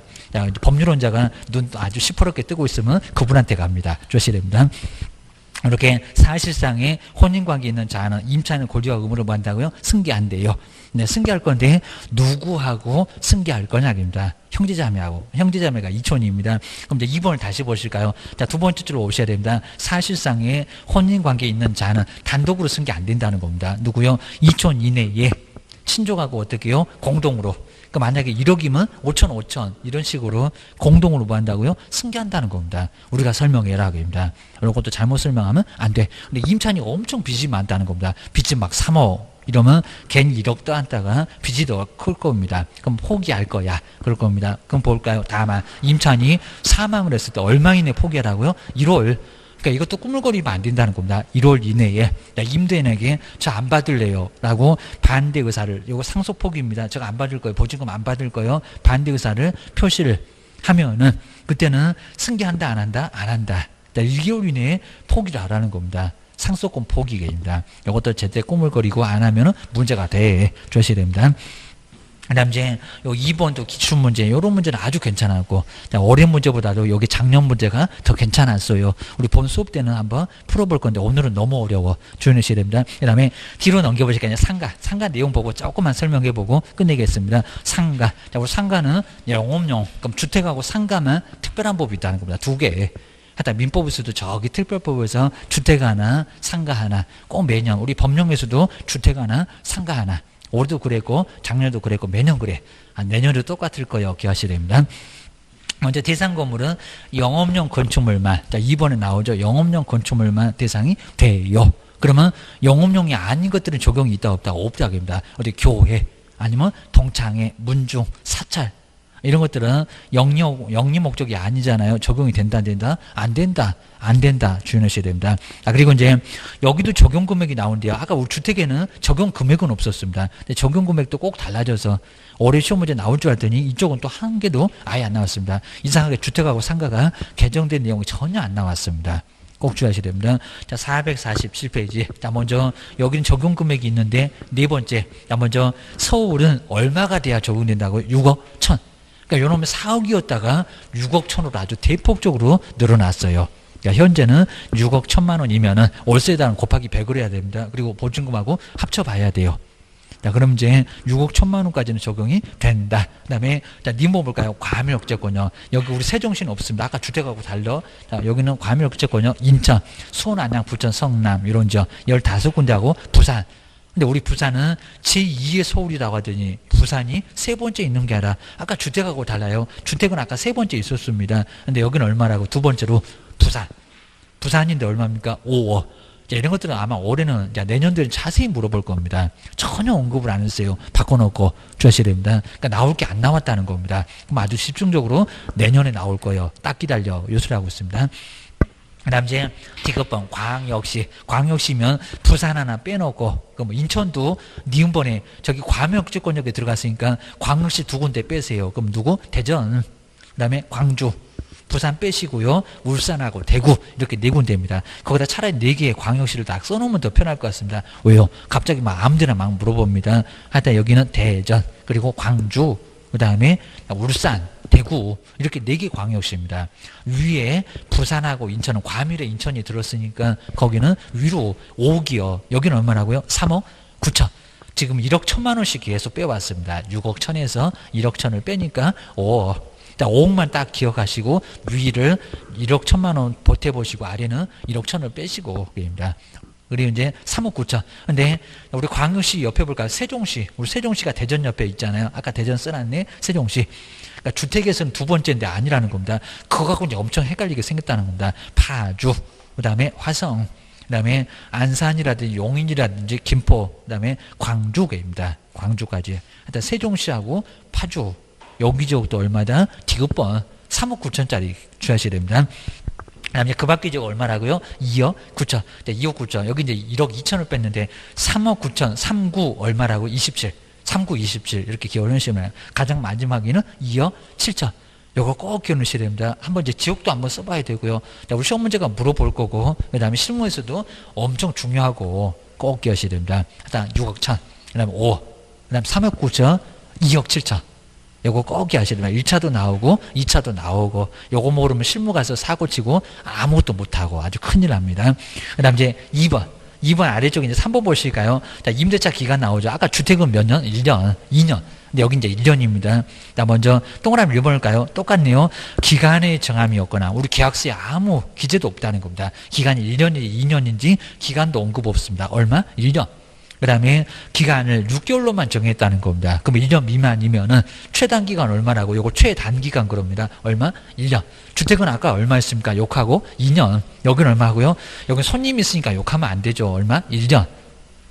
법률혼자가 눈 아주 시퍼렇게 뜨고 있으면 그분한테 갑니다. 조심해야 됩니다. 이렇게 사실상의 혼인관계 있는 자는 임차인을 권리와 의무를 뭐 한다고요? 승계한대요. 네, 승계할 건데 누구하고 승계할 거냐입니다. 형제자매가 이촌입니다. 그럼 이제 2번을 다시 보실까요? 자, 두 번째 줄로 오셔야 됩니다. 사실상의 혼인관계 있는 자는 단독으로 승계 안 된다는 겁니다. 누구요? 이촌 이내에 친족하고 어떻게 해요? 공동으로. 그러니까 만약에 1억이면 5천 이런 식으로 공동으로 뭐 한다고요? 승계한다는 겁니다. 우리가 설명해라 합니다. 이런 것도 잘못 설명하면 안 돼. 근데 임차인이 엄청 빚이 많다는 겁니다. 빚이 막 3억 이러면 괜히 1억도 안다가 빚이 더 클 겁니다. 그럼 포기할 거야. 그럴 겁니다. 그럼 볼까요? 다만 임차인이 사망을 했을 때 얼마 이내 포기하라고요? 1월. 그러니까 이것도 꾸물거리면 안 된다는 겁니다. 1월 이내에 임대인에게 저 안 받을래요 라고 반대 의사를, 이거 상속 포기입니다. 제가 안 받을 거예요. 보증금 안 받을 거예요. 반대 의사를 표시를 하면은 그때는 승계한다 안 한다? 안 한다. 1개월 이내에 포기를 하라는 겁니다. 상속권 포기입니다. 이것도 제때 꾸물거리고 안 하면은 문제가 돼. 조심해야 됩니다. 그 다음 이제 요 2번도 기출문제, 요런 문제는 아주 괜찮았고, 어려운 문제보다도 여기 작년 문제가 더 괜찮았어요. 우리 본 수업 때는 한번 풀어볼 건데 오늘은 너무 어려워. 주의하셔야 됩니다. 그 다음에 뒤로 넘겨보실까요? 상가 내용 보고 조금만 설명해보고 끝내겠습니다. 상가. 자, 우리 상가는 영업용, 그럼 주택하고 상가만 특별한 법이 있다는 겁니다. 2개. 하여튼 민법에서도 저기 특별법에서 주택 하나, 상가 하나, 꼭 매년 우리 법령에서도 주택 하나, 상가 하나. 올해도 그랬고 작년에도 그랬고 매년 그래. 내년에도 똑같을 거예요. 기억하셔야 됩니다. 먼저 대상 건물은 영업용 건축물만, 자 2번에 나오죠. 영업용 건축물만 대상이 돼요. 그러면 영업용이 아닌 것들은 적용이 있다 없다? 없다입니다. 어디 교회 아니면 동창회, 문중, 사찰 이런 것들은 영리 목적이 아니잖아요. 적용이 된다 안 된다? 안 된다. 안 된다. 주의하셔야 됩니다. 그리고 이제 여기도 적용 금액이 나오는데요. 아까 우리 주택에는 적용 금액은 없었습니다. 근데 적용 금액도 꼭 달라져서 올해 시험 문제 나올 줄 알았더니 이쪽은 또 한 개도 아예 안 나왔습니다. 이상하게 주택하고 상가가 개정된 내용이 전혀 안 나왔습니다. 꼭 주의하셔야 됩니다. 자, 447페이지. 자, 먼저 여기는 적용 금액이 있는데 네 번째. 자, 먼저 서울은 얼마가 돼야 적용된다고요? 6억 1천. 그러니까 요놈의 4억이었다가 6억 1천으로 아주 대폭적으로 늘어났어요. 그러니까 현재는 6억 1천만 원이면은 월세당 곱하기 100을 해야 됩니다. 그리고 보증금하고 합쳐봐야 돼요. 자, 그럼 이제 6억 1천만 원까지는 적용이 된다. 그 다음에, 자, 니모 볼까요? 과밀억제권요. 여기 우리 세종시는 없습니다. 아까 주택하고 달러. 자, 여기는 과밀억제권요. 인천, 수원, 안양, 부천, 성남, 이런 저 15군데하고 부산. 근데 우리 부산은 제2의 서울이라고 하더니 부산이 세 번째 있는 게 아니라 아까 주택하고 달라요. 주택은 아까 세 번째 있었습니다. 근데 여기는 얼마라고? 두 번째로 부산. 부산인데 얼마입니까? 5억. 이런 것들은 아마 올해는 내년도에 자세히 물어볼 겁니다. 전혀 언급을 안 했어요. 바꿔놓고 주셔야 됩니다. 그러니까 나올 게 안 나왔다는 겁니다. 그럼 아주 집중적으로 내년에 나올 거예요. 딱 기다려. 요소를 하고 있습니다. 그 다음 이제 디귿번 광역시면 부산 하나 빼놓고 그럼 인천도 니은번에 저기 과밀억제권역에 들어갔으니까 광역시 2군데 빼세요. 그럼 누구? 대전, 그 다음에 광주, 부산 빼시고요. 울산하고 대구 이렇게 4군데입니다. 거기다 차라리 4개의 광역시를 딱 써놓으면 더 편할 것 같습니다. 왜요? 갑자기 막 아무데나 막 물어봅니다. 하여튼 여기는 대전 그리고 광주 그 다음에 울산 대구 이렇게 4개 광역시입니다. 위에 부산하고 인천은 과밀에 인천이 들었으니까 거기는 위로 5억이요. 여기는 얼마라고요? 3억 9천. 지금 1억 1천만 원씩 계속 빼왔습니다. 6억 1천에서 1억 1천을 빼니까 5억. 자, 5억만 딱 기억하시고 위를 1억 1천만 원 보태보시고 아래는 1억 1천을 빼시고 그입니다. 그리고 이제 3억 9천. 근데 우리 광역시 옆에 볼까요? 세종시. 우리 세종시가 대전 옆에 있잖아요. 아까 대전 써놨네. 세종시. 그러니까 주택에서는 2번째인데 아니라는 겁니다. 그거 갖고 이제 엄청 헷갈리게 생겼다는 겁니다. 파주, 그 다음에 화성, 그 다음에 안산이라든지 용인이라든지 김포, 그 다음에 광주입니다. 광주까지. 하여튼 세종시하고 파주, 여기저기도 얼마다? 디귿번 3억 9천짜리 주하셔야 됩니다. 그다음에 그 밖에 이제 얼마라고요? 2억 9천. 2억 9천. 여기 이제 1억 2천을 뺐는데 3억 9천, 39 얼마라고? 27. 39, 27. 이렇게 기억하시면 가장 마지막에는 2억 7천. 요거 꼭 기억하셔야 됩니다. 한번 이제 지옥도 한번 써봐야 되고요. 우리 시험 문제가 물어볼 거고, 그 다음에 실무에서도 엄청 중요하고 꼭 기억하셔야 됩니다. 일단 6억 천, 그 다음에 5억, 그 다음에 3억 9천, 2억 7천. 요거 꼭 기억하셔야 됩니다. 1차도 나오고, 2차도 나오고, 요거 모르면 실무 가서 사고 치고 아무것도 못하고 아주 큰일 납니다. 그 다음 이제 2번. 2번 아래쪽에 이제 3번 보실까요? 자, 임대차 기간 나오죠. 아까 주택은 몇 년? 1년, 2년. 근데 여기 이제 1년입니다. 자, 먼저 동그라미 1번일까요? 똑같네요. 기간의 정함이 없거나 우리 계약서에 아무 기재도 없다는 겁니다. 기간이 1년인지 2년인지 기간도 언급 없습니다. 얼마? 1년. 그 다음에 기간을 6개월로만 정했다는 겁니다. 그럼 1년 미만이면은 최단기간 얼마라고? 요거 최단기간 그럽니다. 얼마? 1년. 주택은 아까 얼마였습니까? 욕하고 2년. 여기는 얼마고요? 여기 손님 있으니까 욕하면 안 되죠. 얼마? 1년.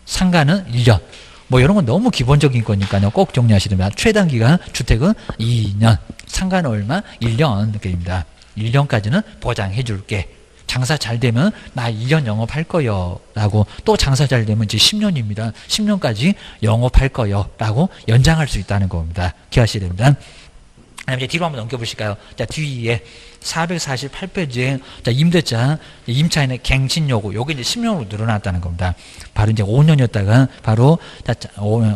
상가는 1년. 뭐 이런 건 너무 기본적인 거니까요. 꼭 정리하시면 됩니다. 최단기간 주택은 2년. 상가는 얼마? 1년입니다. 1년까지는 보장해 줄게. 장사 잘 되면 나 2년 영업할 거요 라고, 또 장사 잘 되면 이제 10년입니다. 10년까지 영업할 거요 라고 연장할 수 있다는 겁니다. 기억하셔야 됩니다. 그다음에 이제 뒤로 한번 넘겨보실까요? 자, 뒤에 448페이지에 자, 임대차, 임차인의 갱신요구, 요게 이제 10년으로 늘어났다는 겁니다. 바로 이제 5년이었다가 바로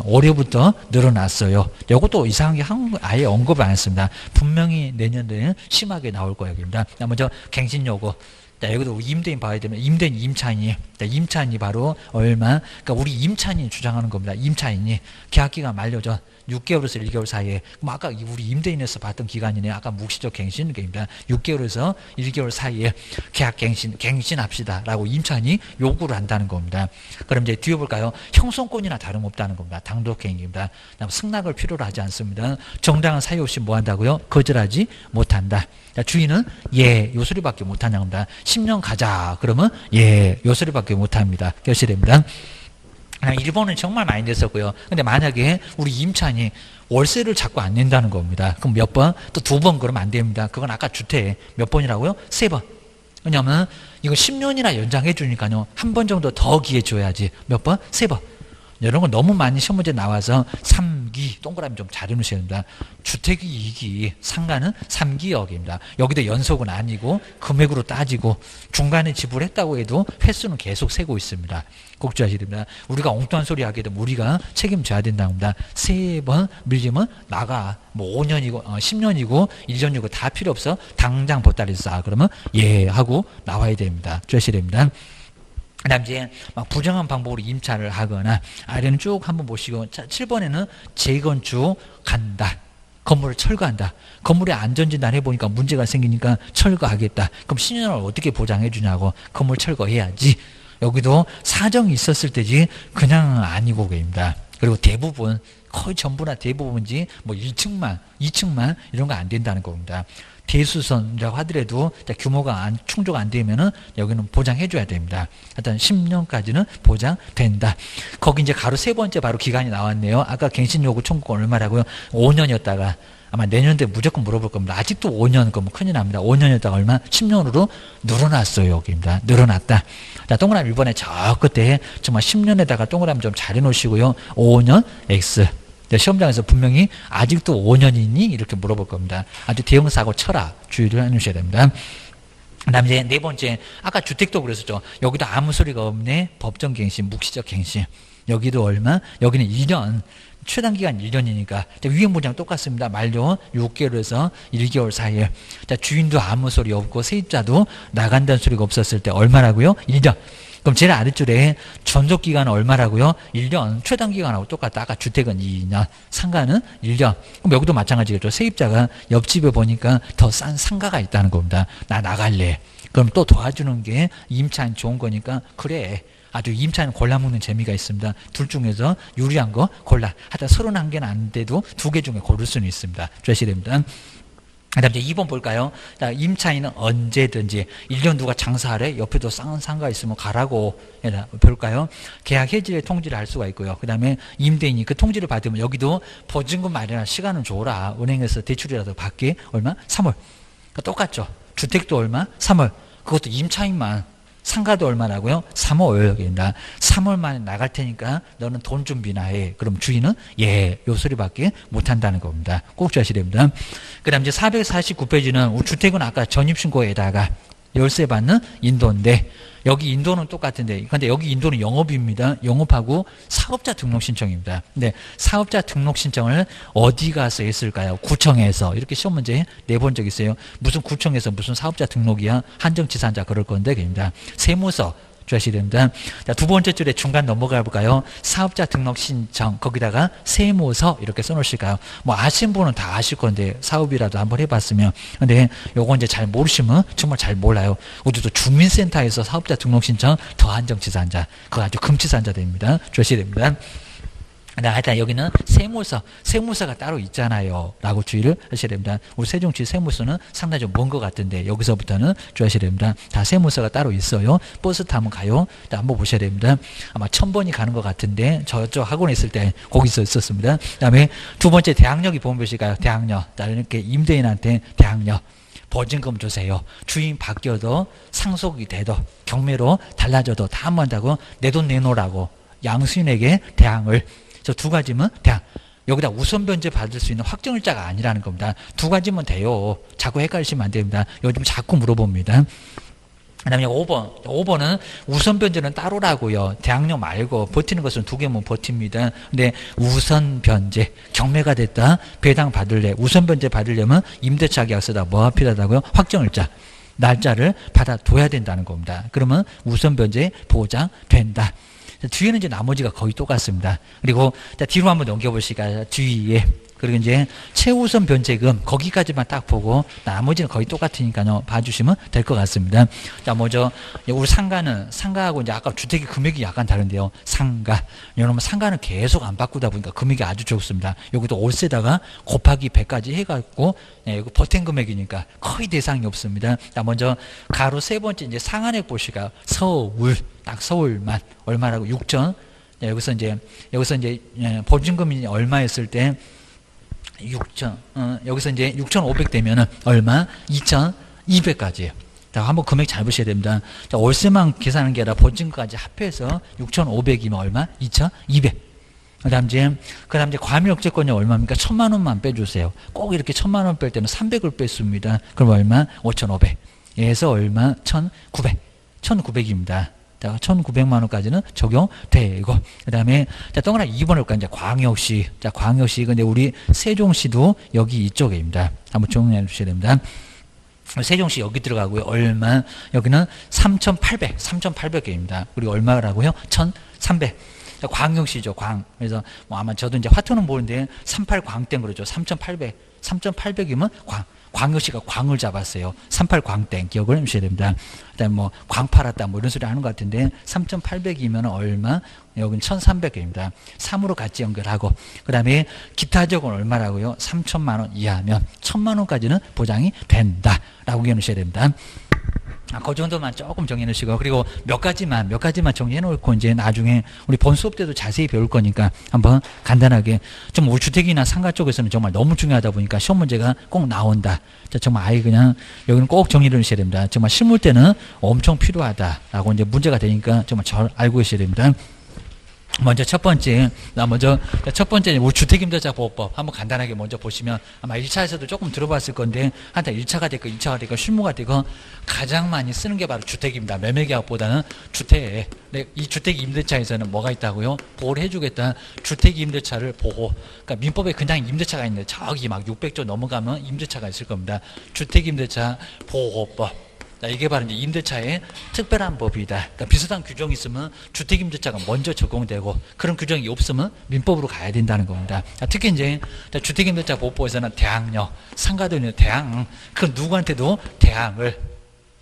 올해부터 늘어났어요. 요것도 이상하게 아예 언급을 안 했습니다. 분명히 내년도에는 심하게 나올 거입니다. 먼저 갱신요구. 자, 여기도 임대인 봐야 되면 임대인 임차인이, 자, 임차인이 바로 얼마? 그러니까 우리 임차인이 주장하는 겁니다. 임차인이 계약기간 만료전 6개월에서 1개월 사이에, 그럼 아까 우리 임대인에서 봤던 기간이네. 아까 묵시적 갱신입니다. 6개월에서 1개월 사이에 계약 갱신합시다라고 임차인이 요구를 한다는 겁니다. 그럼 이제 뒤에 볼까요? 형성권이나 다름없다는 겁니다. 당독행위입니다. 승낙을 필요로 하지 않습니다. 정당한 사유 없이 뭐 한다고요? 거절하지 못한다. 자, 주인은 예, 요 소리밖에 못하는 겁니다. 10년 가자 그러면 예, 요 소리밖에 못합니다. 결실됩니다. 일본은 정말 많이 냈었고요. 근데 만약에 우리 임차인이 월세를 자꾸 안 낸다는 겁니다. 그럼 몇 번? 또 2번 그러면 안 됩니다. 그건 아까 주택 몇 번이라고요? 3번. 왜냐하면 이거 10년이나 연장해 주니까요. 한 번 정도 더 기회 줘야지. 몇 번? 3번. 이런 건 너무 많이 시험 문제 나와서 3기 동그라미 좀 잘 해놓으셔야 됩니다. 주택이 2기, 상가는 3기역입니다. 여기도 연속은 아니고 금액으로 따지고 중간에 지불했다고 해도 횟수는 계속 세고 있습니다. 꼭 주의하셔야 됩니다. 우리가 엉뚱한 소리 하게 되면 우리가 책임져야 된다고 합니다. 3번 밀리면 나가. 뭐 5년이고 10년이고 1년이고 다 필요 없어. 당장 보따리 싸. 그러면 예 하고 나와야 됩니다. 주의하셔야 됩니다. 그 다음 이제 막 부정한 방법으로 임차를 하거나, 아래는 쭉 한번 보시고, 7번에는 재건축 간다. 건물을 철거한다. 건물의 안전진단 해보니까 문제가 생기니까 철거하겠다. 그럼 신용을 어떻게 보장해 주냐고. 건물 철거해야지. 여기도 사정이 있었을 때지 그냥 아니고 계십니다. 그리고 대부분 거의 전부나 대부분지 뭐 1층만 2층만 이런 거 안 된다는 겁니다. 대수선이라고 하더라도 규모가 충족 안 되면은 여기는 보장해 줘야 됩니다. 일단 10년까지는 보장된다. 거기 이제 가로 세 번째 바로 기간이 나왔네요. 아까 갱신 요구 청구권 얼마라고요? 5년이었다가 아마 내년도에 무조건 물어볼 겁니다. 아직도 5년 그러면 큰일 납니다. 5년이었다가 얼마? 10년으로 늘어났어요. 여기입니다. 늘어났다. 자, 동그라미 1번에 저 끝에 정말 10년에다가 동그라미 좀 잘 해놓으시고요. 5년 X. 시험장에서 분명히 아직도 5년이니? 이렇게 물어볼 겁니다. 아주 대형사고 쳐라. 주의를 해주셔야 됩니다. 그 다음에 이제 네 번째, 아까 주택도 그랬었죠. 여기도 아무 소리가 없네. 법정갱신, 묵시적 갱신. 여기도 얼마? 여기는 2년. 최단기간 1년이니까 위험 보장 똑같습니다. 만료 6개월에서 1개월 사이에. 자, 주인도 아무 소리 없고 세입자도 나간다는 소리가 없었을 때 얼마라고요? 1년. 그럼 제일 아래줄에 전속기간은 얼마라고요? 1년. 최단기간하고 똑같다. 아까 주택은 2년, 상가는 1년. 그럼 여기도 마찬가지겠죠. 세입자가 옆집에 보니까 더 싼 상가가 있다는 겁니다. 나 나갈래. 그럼 또 도와주는 게 임차인 좋은 거니까 그래. 아주 임차인 골라먹는 재미가 있습니다. 둘 중에서 유리한 거 골라. 하여튼 31개는 안 돼도 2개 중에 고를 수는 있습니다. 주의하셔야 됩니다. 그 다음 이제 2번 볼까요? 자, 임차인은 언제든지 1년 누가 장사하래? 옆에도 싼 상가 있으면 가라고 볼까요? 계약 해지의 통지를 할 수가 있고요. 그 다음에 임대인이 그 통지를 받으면 여기도 보증금 마련할 시간은 줘라. 은행에서 대출이라도 받게 얼마? 3월. 그러니까 똑같죠. 주택도 얼마? 3월. 그것도 임차인만. 상가도 얼마라고요? 3월입니다. 3월 만에 나갈 테니까 너는 돈 준비나 해. 그럼 주인은 예, 요 소리밖에 못한다는 겁니다. 꼭 주셔야 됩니다. 그 다음 이제 449페이지는 주택은 아까 전입신고에다가 열세 받는 인도인데 여기 인도는 똑같은데 근데 여기 인도는 영업입니다. 영업하고 사업자 등록 신청입니다. 근데 사업자 등록 신청을 어디 가서 했을까요? 구청에서. 이렇게 시험 문제 내본 적 있어요. 무슨 구청에서 무슨 사업자 등록이야? 한정치산자 그럴 건데 그입니다. 세무서 주셔야 됩니다. 자, 두 번째 줄에 중간 넘어가 볼까요? 사업자 등록 신청 거기다가 세무서 이렇게 써놓으실까요? 뭐 아신 분은 다 아실 건데 사업이라도 한번 해봤으면 근데 요거 이제 잘 모르시면 정말 잘 몰라요. 우리도 주민센터에서 사업자 등록 신청 더 한정치산자 그거 아주 금치산자 됩니다. 주셔야 됩니다. 하여튼 여기는 세무서가 따로 있잖아요. 라고 주의를 하셔야 됩니다. 우리 세종시 세무서는 상당히 좀 먼 것 같은데 여기서부터는 주의하셔야 됩니다. 다 세무서가 따로 있어요. 버스 타면 가요. 한번 보셔야 됩니다. 아마 1000번이 가는 것 같은데 저쪽 학원에 있을 때 거기서 있었습니다. 그 다음에 두 번째 대항력이 보험표시가요. 대항력. 이렇게 임대인한테 대항력. 보증금 주세요. 주인 바뀌어도 상속이 돼도 경매로 달라져도 다 안 한다고 내 돈 내놓으라고 양수인에게 대항을 저 두 가지면 대항. 여기다 우선 변제 받을 수 있는 확정일자가 아니라는 겁니다. 두 가지면 돼요. 자꾸 헷갈리시면 안 됩니다. 요즘 자꾸 물어봅니다. 그 다음에 5번. 5번은 우선 변제는 따로라고요. 대항력 말고 버티는 것은 두 개면 버팁니다. 근데 우선 변제, 경매가 됐다, 배당 받을래. 우선 변제 받으려면 임대차 계약서다 뭐가 필요하다고요? 확정일자. 날짜를 받아둬야 된다는 겁니다. 그러면 우선 변제 보장된다. 뒤에는 이제 나머지가 거의 똑같습니다. 그리고 뒤로 한번 넘겨보시니까 뒤에 그리고 이제 최우선 변제금 거기까지만 딱 보고 나머지는 거의 똑같으니까요. 봐주시면 될 것 같습니다. 자, 먼저 우리 상가하고 이제 아까 주택의 금액이 약간 다른데요. 상가. 여러분 상가는 계속 안 바꾸다 보니까 금액이 아주 좋습니다. 여기도 월세다가 곱하기 100까지 해갖고 이거 버텐 금액이니까 거의 대상이 없습니다. 자, 먼저 가로 세 번째 이제 상한액 보시가 서울 딱 서울만 얼마라고 6천. 여기서 이제 보증금이 얼마였을 때 6천, 여기서 이제 6,500 되면은 얼마? 2,200까지예요. 자, 한번 금액 잘 보셔야 됩니다. 자, 월세만 계산하는 게 아니라 보증금까지 합해서 6,500이면 얼마? 2,200. 그 다음 이제 과밀억제권이 얼마입니까? 1,000만 원만 빼주세요. 꼭 이렇게 1,000만 원 뺄 때는 300을 뺐습니다. 그럼 얼마? 5,500. 얘에서 얼마? 1,900. 1,900입니다. 1,900만 원까지는 적용되고, 그 다음에, 동그라미 2번을 볼까, 이제 광역시. 자, 광역시. 근데 우리 세종시도 여기 이쪽에입니다. 한번 정리해 주셔야 됩니다. 세종시 여기 들어가고요. 얼마? 여기는 3,800개입니다. 그리고 얼마라고요? 1,300. 광역시죠, 광. 그래서 뭐 아마 저도 이제 화투는 모르는데 38광땡 그러죠. 3,800. 3,800이면 광역시가 광을 잡았어요. 38광땡 기억을 해주셔야 됩니다. 그다음에 뭐 광 팔았다 뭐 이런 소리 하는 것 같은데 3,800이면 얼마? 여기는 1,300개입니다. 3으로 같이 연결하고 그 다음에 기타 적은 얼마라고요? 3,000만 원 이하면 1,000만 원까지는 보장이 된다라고 해놓으셔야 됩니다. 그 정도만 조금 정해 놓으시고 그리고 몇 가지만 정리해 놓고 이제 나중에 우리 본 수업 때도 자세히 배울 거니까 한번 간단하게 좀 우리 주택이나 상가 쪽에서는 정말 너무 중요하다 보니까 시험 문제가 꼭 나온다. 자, 정말 아예 그냥 여기는 꼭 정리를 해주셔야 됩니다. 정말 실물 때는 엄청 필요하다라고 이제 문제가 되니까 정말 잘 알고 계셔야 됩니다. 먼저 첫 번째 우리 주택임대차 보호법 한번 간단하게 먼저 보시면 아마 1차에서도 조금 들어봤을 건데 한때 1차가 됐고 2차가 됐고 실무가 되고 가장 많이 쓰는 게 바로 주택입니다. 매매계약보다는 주택. 이 주택임대차에서는 뭐가 있다고요? 보호를 해주겠다. 주택임대차를 보호. 그러니까 민법에 그냥 임대차가 있는데 저기 막 600조 넘어가면 임대차가 있을 겁니다. 주택임대차 보호법. 자, 이게 바로 이제 임대차의 특별한 법이다. 그러니까 비슷한 규정이 있으면 주택임대차가 먼저 적용되고 그런 규정이 없으면 민법으로 가야 된다는 겁니다. 자, 특히 이제 주택임대차 보호법에서는 대항력, 상가도 있는 대항, 그 누구한테도 대항을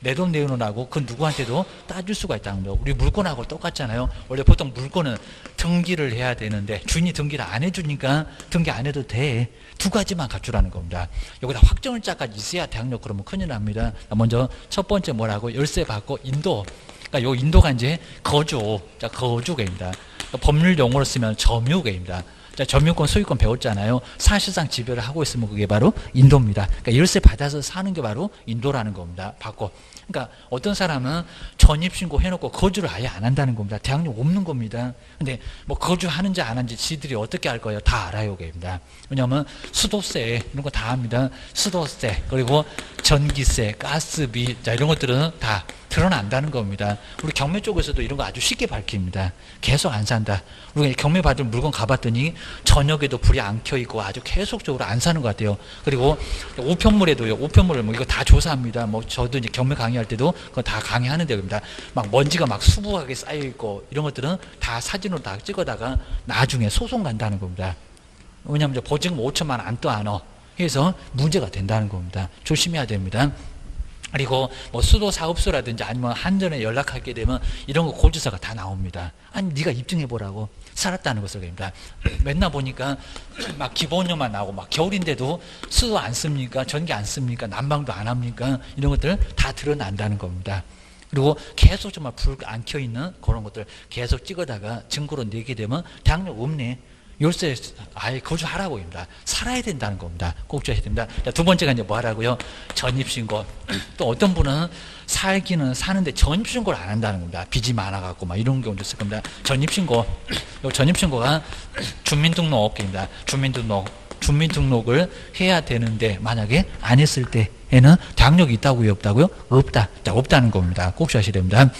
내 돈 내놓으라고 그 누구한테도 따줄 수가 있다는 거예요. 우리 물건하고 똑같잖아요. 원래 보통 물건은 등기를 해야 되는데 주인이 등기를 안 해주니까 등기 안 해도 돼. 두 가지만 갖추라는 겁니다. 여기다 확정일자까지 있어야 대항력 그러면 큰일 납니다. 먼저 첫 번째 뭐라고? 열쇠 받고 인도. 그러니까 요 인도가 이제 거주. 자, 거주계입니다. 법률 용어로 쓰면 점유계입니다. 자, 점유권, 소유권 배웠잖아요. 사실상 지배를 하고 있으면 그게 바로 인도입니다. 그러니까 열쇠 받아서 사는 게 바로 인도라는 겁니다. 받고. 그러니까 어떤 사람은 전입신고 해놓고 거주를 아예 안 한다는 겁니다. 대항력 없는 겁니다. 근데 뭐 거주하는지 안 하는지 지들이 어떻게 알 거예요? 다 알아요. 그입니다. 왜냐하면 수도세 이런 거 다 합니다. 수도세 그리고 전기세, 가스비 자 이런 것들은 다 드러난다는 겁니다. 우리 경매 쪽에서도 이런 거 아주 쉽게 밝힙니다. 계속 안 산다. 우리가 경매 받은 물건 가봤더니 저녁에도 불이 안 켜 있고 아주 계속적으로 안 사는 것 같아요. 그리고 우편물에도요. 우편물을 뭐 이거 다 조사합니다. 뭐 저도 이제 경매 강의할 때도 그거 다 강의하는 데입니다. 막 먼지가 막 수북하게 쌓여 있고 이런 것들은 다 사진으로 다 찍어다가 나중에 소송 간다는 겁니다. 왜냐하면 보증금 5천만 원 안 떠 안 어. 해서 문제가 된다는 겁니다. 조심해야 됩니다. 그리고 뭐 수도 사업소라든지 아니면 한전에 연락하게 되면 이런 거 고지서가 다 나옵니다. 아니 네가 입증해 보라고 살았다는 것을 그럽니다. 맨날 보니까 막 기본료만 나오고 막 겨울인데도 수도 안 씁니까? 전기 안 씁니까? 난방도 안 합니까? 이런 것들 다 드러난다는 겁니다. 그리고 계속 정말 불 안 켜 있는 그런 것들 계속 찍어다가 증거로 내게 되면 대항력 없네. 열쇠 아예 거주하라고 합니다. 살아야 된다는 겁니다. 꼭 줘야 됩니다. 자, 두 번째가 이제 뭐 하라고요? 전입신고. 또 어떤 분은 살기는 사는데 전입신고를 안 한다는 겁니다. 빚이 많아갖고 막 이런 경우도 있을 겁니다. 전입신고. 요 전입신고가 주민등록입니다. 주민등록을 해야 되는데 만약에 안 했을 때에는 대항력이 있다고요? 없다고요? 없다. 자, 없다는 겁니다. 꼭 줘야 됩니다.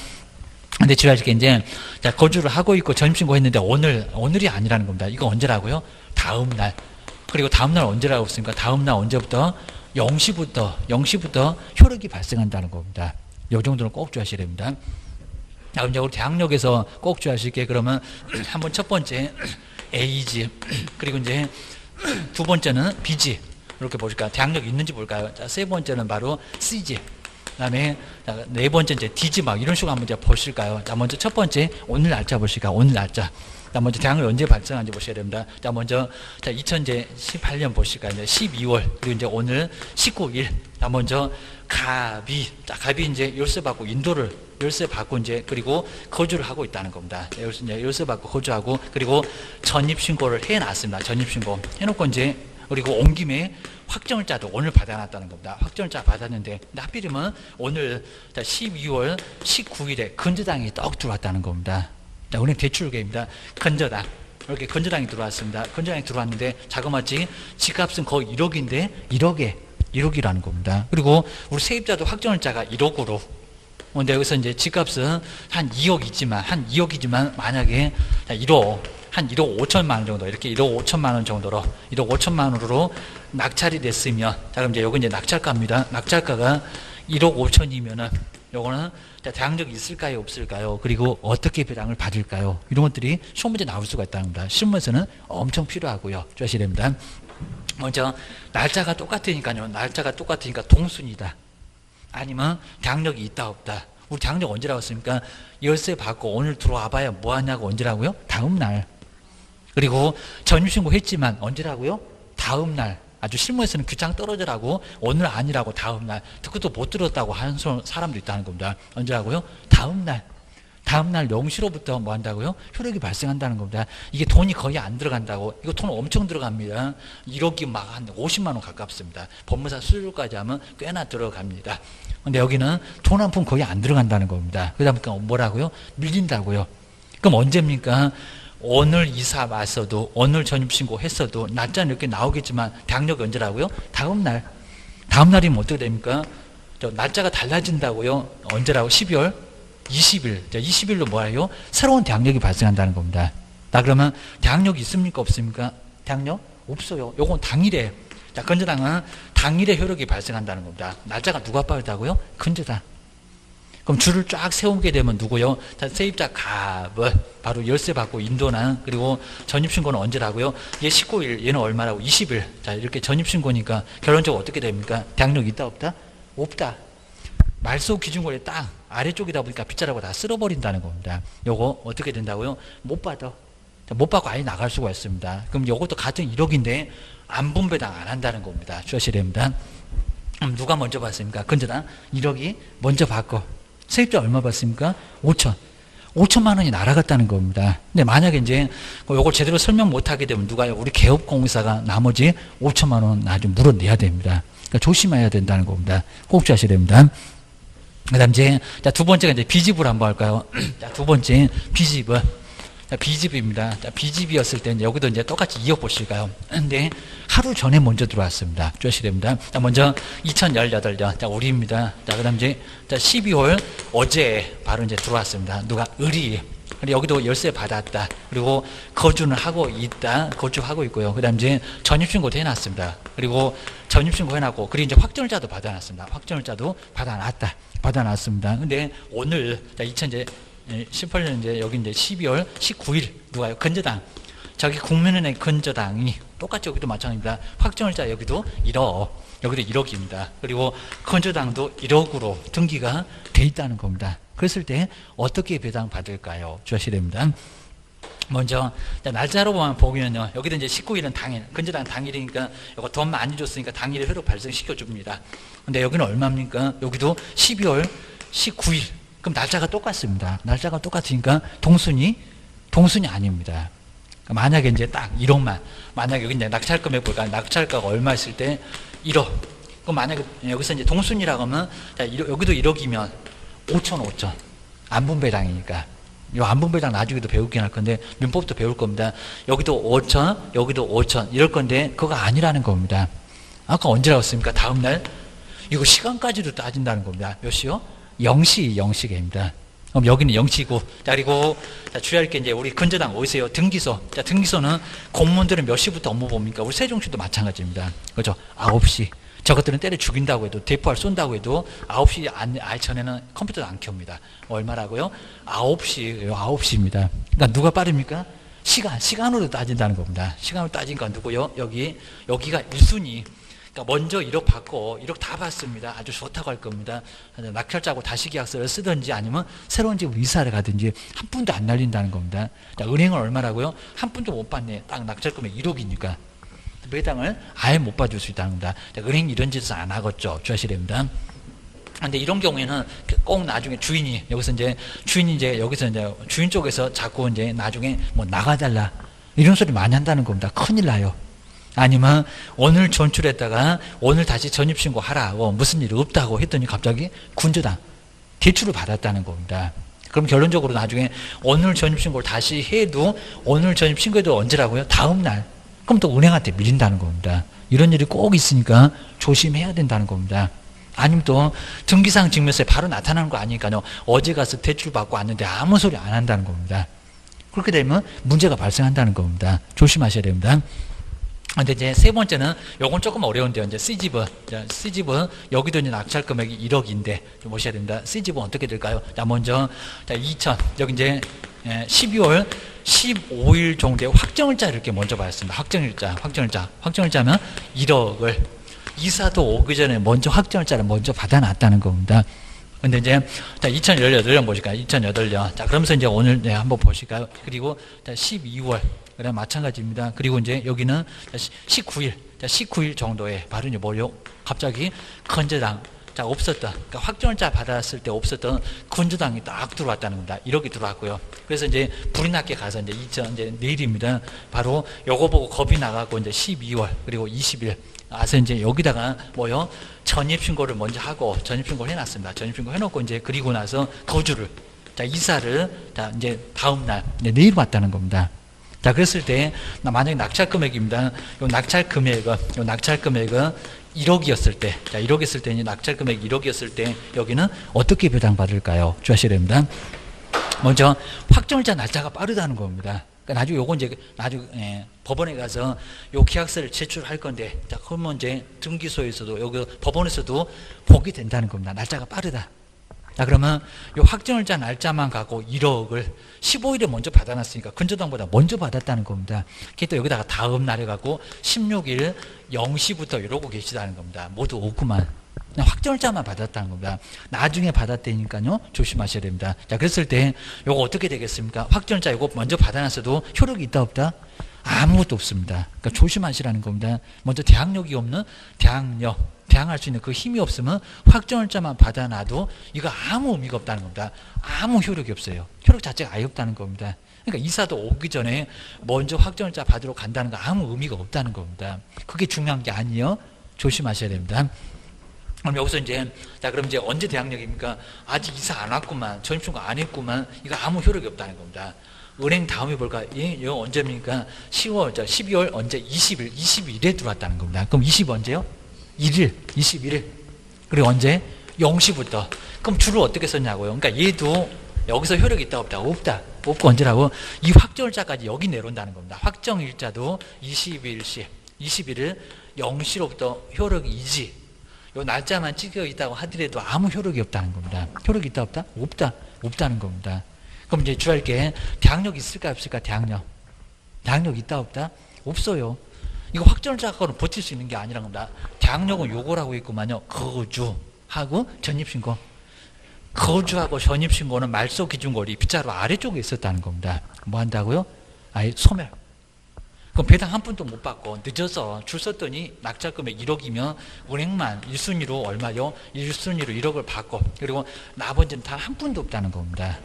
근데 주의하실 게 이제 자, 거주를 하고 있고 전입신고 했는데 오늘이 아니라는 겁니다. 이거 언제라고요? 다음날. 그리고 다음날 언제라고 했습니까? 다음날 언제부터? 0시부터 효력이 발생한다는 겁니다. 이 정도는 꼭 주의하셔야 됩니다. 자, 그럼 이제 우리 대항력에서 꼭 주의하실 게 그러면 한번 첫 번째 A지 그리고 이제 두 번째는 B지 이렇게 보실까요? 대항력이 있는지 볼까요? 자, 세 번째는 바로 C지. 그 다음에 네 번째 이제 D지 막 이런 식으로 한번 이제 보실까요? 자, 먼저 첫 번째 오늘 날짜 보실까요? 오늘 날짜. 자, 먼저 대항력이 언제 발생한지 보셔야 됩니다. 자, 먼저 자, 2018년 보실까요? 이제 12월 그리고 이제 오늘 19일. 자, 먼저 갑이. 자, 갑이 이제 열쇠 받고 인도를 열쇠 받고 이제 그리고 거주를 하고 있다는 겁니다. 열쇠 받고 거주하고 그리고 전입신고를 해놨습니다. 전입신고 해놓고 이제 그리고 온 김에 확정일자도 오늘 받아놨다는 겁니다. 확정일자 받았는데 하필이면 오늘 12월 19일에 건저당이 떡 들어왔다는 겁니다. 자, 은행 대출계입니다. 건저당 이렇게 건저당이 들어왔습니다. 건저당이 들어왔는데 자그마치 집값은 거의 1억인데 1억이라는 겁니다. 그리고 우리 세입자도 확정일자가 1억으로 근데 여기서 이제 집값은 한 2억이지만 만약에 1억 한 1억 5천만 원 정도 이렇게 1억 5천만 원 정도로 1억 5천만 원으로 낙찰이 됐으면 자 그럼 이제 요거 이제 낙찰가입니다. 낙찰가가 1억 5천이면은 요거는 대항력이 있을까요 없을까요? 그리고 어떻게 배당을 받을까요? 이런 것들이 시험 문제 나올 수가 있다는 겁니다. 시험에서는 엄청 필요하고요. 주셔야 됩니다. 먼저 날짜가 똑같으니까요. 날짜가 똑같으니까 동순이다. 아니면 대항력이 있다 없다. 우리 대항력 언제라고 했습니까? 열쇠 받고 오늘 들어와봐야 뭐하냐고 언제라고요? 다음날. 그리고 전입신고 했지만 언제라고요? 다음날. 아주 실무에서는 귀창 떨어져라고 오늘 아니라고 다음날. 그것도 못 들었다고 하는 사람도 있다는 겁니다. 언제라고요? 다음날. 다음날 0시로부터 뭐 한다고요? 효력이 발생한다는 겁니다. 이게 돈이 거의 안 들어간다고. 이거 돈 엄청 들어갑니다. 1억이 막 한 50만 원 가깝습니다. 법무사 수수료까지 하면 꽤나 들어갑니다. 근데 여기는 돈 한 푼 거의 안 들어간다는 겁니다. 그러다 보니까 뭐라고요? 밀린다고요. 그럼 언제입니까? 오늘 이사 왔어도 오늘 전입신고 했어도 날짜는 이렇게 나오겠지만 대항력이 언제라고요? 다음날. 다음날이면 어떻게 됩니까? 저 날짜가 달라진다고요. 언제라고? 12월 20일. 20일로 뭐예요? 새로운 대항력이 발생한다는 겁니다. 나 그러면 대항력이 있습니까? 없습니까? 대항력? 없어요. 요건 당일에. 자, 건저당은 당일에 효력이 발생한다는 겁니다. 날짜가 누가 빠르다고요? 건저당. 그럼 줄을 쫙 세우게 되면 누구요? 자, 세입자 갑을 바로 열쇠 받고 인도난 그리고 전입신고는 언제라고요? 얘 19일, 얘는 얼마라고? 20일. 자, 이렇게 전입신고니까 결론적으로 어떻게 됩니까? 대항력 있다 없다? 없다. 말소 기준권의 딱 아래쪽이다 보니까 빗자루가 다 쓸어버린다는 겁니다. 요거 어떻게 된다고요? 못 받아. 못 받고 아예 나갈 수가 있습니다. 그럼 요것도 같은 1억인데 안분배당 안 한다는 겁니다. 주셔야 됩니다. 누가 먼저 받습니까? 건저당 1억이 먼저 받고 세입자 얼마 받습니까? 5천. 5천만 원이 날아갔다는 겁니다. 근데 만약에 이제 요걸 제대로 설명 못하게 되면 누가요? 우리 개업공사가 나머지 5천만 원 나중에 물어내야 됩니다. 그러니까 조심해야 된다는 겁니다. 꼭 주셔야 됩니다. 그 다음 이제, 자, 두 번째가 이제 비집을 한번 할까요? 자, 두 번째, 비집은. 자, 비집입니다. 자, 비집이었을 때 이제 여기도 이제 똑같이 이어보실까요? 근데 하루 전에 먼저 들어왔습니다. 주셔야 됩니다. 자, 먼저 2018년. 자, 우리입니다. 자, 그 다음 이제, 자, 12월 어제 바로 이제 들어왔습니다. 누가? 을이. 그리고 여기도 열쇠 받았다. 그리고 거주는 하고 있다. 거주하고 있고요. 그 다음 이제 전입신고도 해놨습니다. 그리고 전입신고 해놨고, 그리고 이제 확정일자도 받아놨습니다. 확정일자도 받아놨습니다. 근데 오늘, 자, 2018년 이제 여기 이제 12월 19일, 누가요? 건저당. 저기 국민은행 건저당이 똑같이 여기도 마찬가지입니다. 확정일자 여기도 1억. 여기도 1억입니다. 그리고 건조당도 1억으로 등기가 돼 있다는 겁니다. 그랬을 때 어떻게 배당 받을까요? 주셔야 됩니다. 먼저 날짜로만 보면요. 여기도 이제 19일은 당일, 건조당 당일이니까 이거 돈 많이 줬으니까 당일에 효력 발생시켜 줍니다. 근데 여기는 얼마입니까? 여기도 12월 19일. 그럼 날짜가 똑같습니다. 날짜가 똑같으니까 동순이 아닙니다. 만약에 이제 딱 1억만, 만약에 여기 이제 낙찰 금액 볼까요? 낙찰가가 얼마 있을 때 1억. 그럼 만약에 여기서 이제 동순이라고 하면, 자, 여기도 1억이면 5천. 안분배당이니까. 이 안분배당 나중에도 배우긴 할 건데, 민법도 배울 겁니다. 여기도 5천, 여기도 5천. 이럴 건데, 그거 아니라는 겁니다. 아까 언제라고 했습니까? 다음날? 이거 시간까지도 따진다는 겁니다. 몇 시요? 0시, 0시입니다. 그럼 여기는 0시고, 자, 그리고, 자, 주의할 게 이제 우리 건저당 어디세요? 등기소. 자, 등기소는 공무원들은 몇 시부터 업무 봅니까? 우리 세종시도 마찬가지입니다. 그죠? 9시. 저것들은 때려 죽인다고 해도, 대포알 쏜다고 해도 9시 전에는 컴퓨터도 안 켭니다. 얼마라고요? 9시입니다. 그러니까 누가 빠릅니까? 시간으로 따진다는 겁니다. 시간으로 따지니까 누구요? 여기가 1순위. 그러니까 먼저 1억 받고 1억 다 받습니다. 아주 좋다고 할 겁니다. 낙찰자고 다시 계약서를 쓰든지 아니면 새로운 집으로 이사를 가든지 한 푼도 안 날린다는 겁니다. 자, 은행은 얼마라고요? 한 푼도 못 받네. 딱 낙찰금액 1억이니까. 배당을 아예 못 받을 수 있다는 겁니다. 자, 은행이 이런 짓을 안 하겠죠. 주셔야 됩니다. 근데 이런 경우에는 꼭 나중에 주인이, 여기서 이제 주인 쪽에서 자꾸 이제 나중에 뭐 나가달라. 이런 소리 많이 한다는 겁니다. 큰일 나요. 아니면 오늘 전출했다가 오늘 다시 전입신고하라고 무슨 일이 없다고 했더니 갑자기 군저당 대출을 받았다는 겁니다. 그럼 결론적으로 나중에 오늘 전입신고를 다시 해도 오늘 전입신고해도 언제라고요? 다음날. 그럼 또 은행한테 밀린다는 겁니다. 이런 일이 꼭 있으니까 조심해야 된다는 겁니다. 아니면 또 등기상 증명서에 바로 나타나는 거 아니니까요. 어제 가서 대출 받고 왔는데 아무 소리 안 한다는 겁니다. 그렇게 되면 문제가 발생한다는 겁니다. 조심하셔야 됩니다. 근데 이제 세 번째는 요건 조금 어려운데요. 이제 C집은 여기도 이제 낙찰 금액이 1억인데 좀 보셔야 됩니다. C집은 어떻게 될까요? 자, 먼저 자, 2천 여기 이제 12월 15일 정도에 확정일자 이렇게 먼저 받았습니다. 확정일자면 1억을 이사도 오기 전에 먼저 확정일자를 먼저 받아놨다는 겁니다. 근데 이제 자, 2018년 보실까요? 2018년. 자, 그러면서 이제 오늘 한번 보실까요? 그리고 자, 12월 그다음 마찬가지입니다. 그리고 이제 여기는 19일 정도에 바로 이제 뭐요? 갑자기 건저당 자 없었던 그러니까 확정일자 받았을 때 없었던 건저당이 딱 들어왔다는 겁니다. 1억이 들어왔고요. 그래서 이제 불이 났게 가서 이제 내일입니다. 바로 요거 보고 겁이 나가고 이제 12월 그리고 20일 와서 이제 여기다가 뭐요? 전입신고를 먼저 하고 전입신고를 해놨습니다. 전입신고 해놓고 이제 그리고 나서 거주를 자 이사를 자 이제 다음 날 내일 왔다는 겁니다. 자, 그랬을 때, 만약에 낙찰 금액입니다. 요 낙찰 금액은 1억이었을 때, 자, 1억이었을 때, 낙찰 금액 1억이었을 때, 여기는 어떻게 배당받을까요? 주셔야 됩니다. 먼저, 확정일자 날짜가 빠르다는 겁니다. 그러니까 나중에 요건 이제, 나중에, 법원에 가서 요 계약서를 제출할 건데, 자, 그러면 이제 등기소에서도, 여기 법원에서도 보게 된다는 겁니다. 날짜가 빠르다. 자, 그러면 이 확정일자 날짜만 가고 1억을 15일에 먼저 받아놨으니까 건저당보다 먼저 받았다는 겁니다. 그러니까 여기다가 다음 날에 가고 16일 0시부터 이러고 계시다는 겁니다. 모두 오구만. 그냥 확정일자만 받았다는 겁니다. 나중에 받았다니까요. 조심하셔야 됩니다. 자, 그랬을 때 이거 어떻게 되겠습니까? 확정일자 이거 먼저 받아놨어도 효력이 있다 없다? 아무것도 없습니다. 그러니까 조심하시라는 겁니다. 먼저 대항력이 없는 대항력 대항할 수 있는 그 힘이 없으면 확정월자만 받아놔도 이거 아무 의미가 없다는 겁니다. 아무 효력이 없어요. 효력 자체가 아예 없다는 겁니다. 그러니까 이사도 오기 전에 먼저 확정월자 받으러 간다는 거 아무 의미가 없다는 겁니다. 그게 중요한 게 아니에요. 조심하셔야 됩니다. 그럼 여기서 이제, 자, 그럼 이제 언제 대항력입니까? 아직 이사 안 왔구만. 전입신고 안 했구만. 이거 아무 효력이 없다는 겁니다. 은행 다음에 볼까? 예, 이거 언제입니까? 10월, 12월 언제? 20일, 22일에 들어왔다는 겁니다. 그럼 20 언제요? 1일, 21일. 그리고 언제? 0시부터. 그럼 주를 어떻게 썼냐고요? 그러니까 얘도 여기서 효력이 있다, 없다? 없다. 없고 언제라고? 이 확정일자까지 여기 내려온다는 겁니다. 확정일자도 22일시, 21일 0시로부터 효력이 이지. 요 날짜만 찍혀 있다고 하더라도 아무 효력이 없다는 겁니다. 효력이 있다, 없다? 없다. 없다는 겁니다. 그럼 이제 주의할 게 대항력 있을까, 없을까? 대항력. 대항력 있다, 없다? 없어요. 이거 확정일자하고는 버틸 수 있는 게 아니란 겁니다. 대항력은 요거라고 있구만요. 거주하고 전입신고. 거주하고 전입신고는 말소 기준거리 빗자루 아래쪽에 있었다는 겁니다. 뭐 한다고요? 아예 소멸. 그럼 배당 한 푼도 못 받고 늦어서 줄 섰더니 낙찰금액 1억이면 은행만 1순위로 얼마요? 1순위로 1억을 받고 그리고 나머지는 다 한 푼도 없다는 겁니다.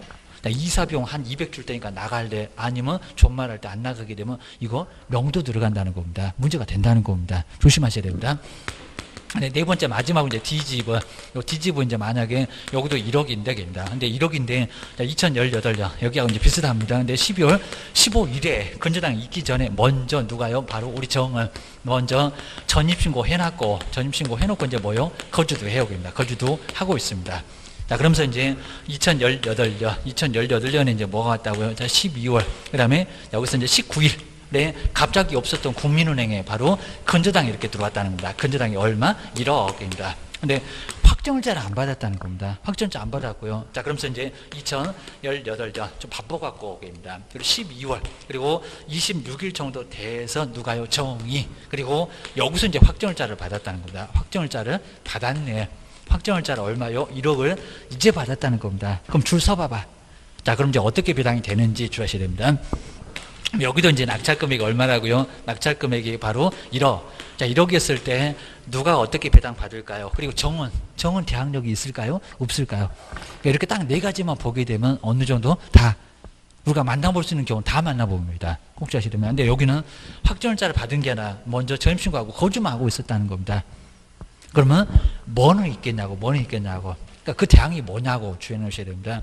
이사비용 한 200 줄 테니까 나갈래 아니면 존말할 때 안 나가게 되면 이거 명도 들어간다는 겁니다. 문제가 된다는 겁니다. 조심하셔야 됩니다. 네 번째 마지막은 이제 뒤집어. 요 뒤집어 이제 만약에 여기도 1억인데 입니다. 근데 1억인데 2018년 여기하고 이제 비슷합니다. 근데 12월 15일에 건조당 있기 전에 먼저 누가요? 바로 우리 정은 먼저 전입신고 해놨고 전입신고 해놓고 이제 뭐요? 거주도 해오고입니다. 거주도 하고 있습니다. 자, 그러면서 이제 2018년에 이제 뭐가 왔다고요? 자, 12월. 그 다음에 여기서 이제 19일. 네, 갑자기 없었던 국민은행에 바로 건조당이 이렇게 들어왔다는 겁니다. 건조당이 얼마? 1억입니다. 근데 확정일자를 안 받았다는 겁니다. 확정일자 안 받았고요. 자, 그러면서 이제 2018년 좀 바빠갖고 오게입니다. 그리고 12월 그리고 26일 정도 돼서 누가요? 정의. 그리고 여기서 이제 확정일자를 받았다는 겁니다. 확정일자를 받았네. 확정일자를 얼마요? 1억을 이제 받았다는 겁니다. 그럼 줄 서봐봐. 자, 그럼 이제 어떻게 배당이 되는지 주의하셔야 됩니다. 여기도 이제 낙찰금액이 얼마라고요? 낙찰금액이 바로 1억. 자, 1억이었을 때 누가 어떻게 배당 받을까요? 그리고 정은 대항력이 있을까요? 없을까요? 이렇게 딱 네 가지만 보게 되면 어느 정도 다 우리가 만나볼 수 있는 경우는 다 만나봅니다. 꼭 주의하셔야 됩니다. 근데 여기는 확정일자를 받은 게 아니라 먼저 전입신고하고 거주만 하고 있었다는 겁니다. 그러면 뭐는 있겠냐고. 그러니까 그 대항이 뭐냐고 주의해 놓으셔야 됩니다.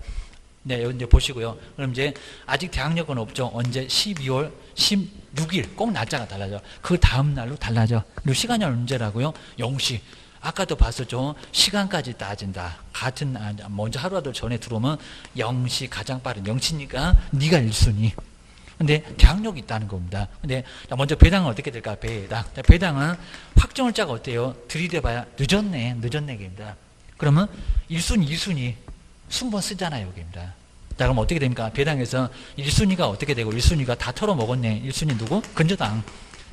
네, 여기 이제 보시고요. 그럼 이제 아직 대항력은 없죠. 언제? 12월 16일. 꼭 날짜가 달라져. 그 다음 날로 달라져. 그리고 시간이 언제라고요? 0시. 아까도 봤었죠. 시간까지 따진다. 같은 먼저 하루라도 전에 들어오면 0시 가장 빠른 0시니까 네가 1순위. 근데 대항력이 있다는 겁니다. 근데 먼저 배당은 어떻게 될까? 배당은 확정일자가 어때요? 들이대봐야 늦었네 입니다. 그러면 1순위, 2순위 순번 쓰잖아요, 여기입니다. 자, 그럼 어떻게 됩니까? 배당에서 1순위가 어떻게 되고 1순위가 다 털어먹었네. 1순위 누구? 건조당.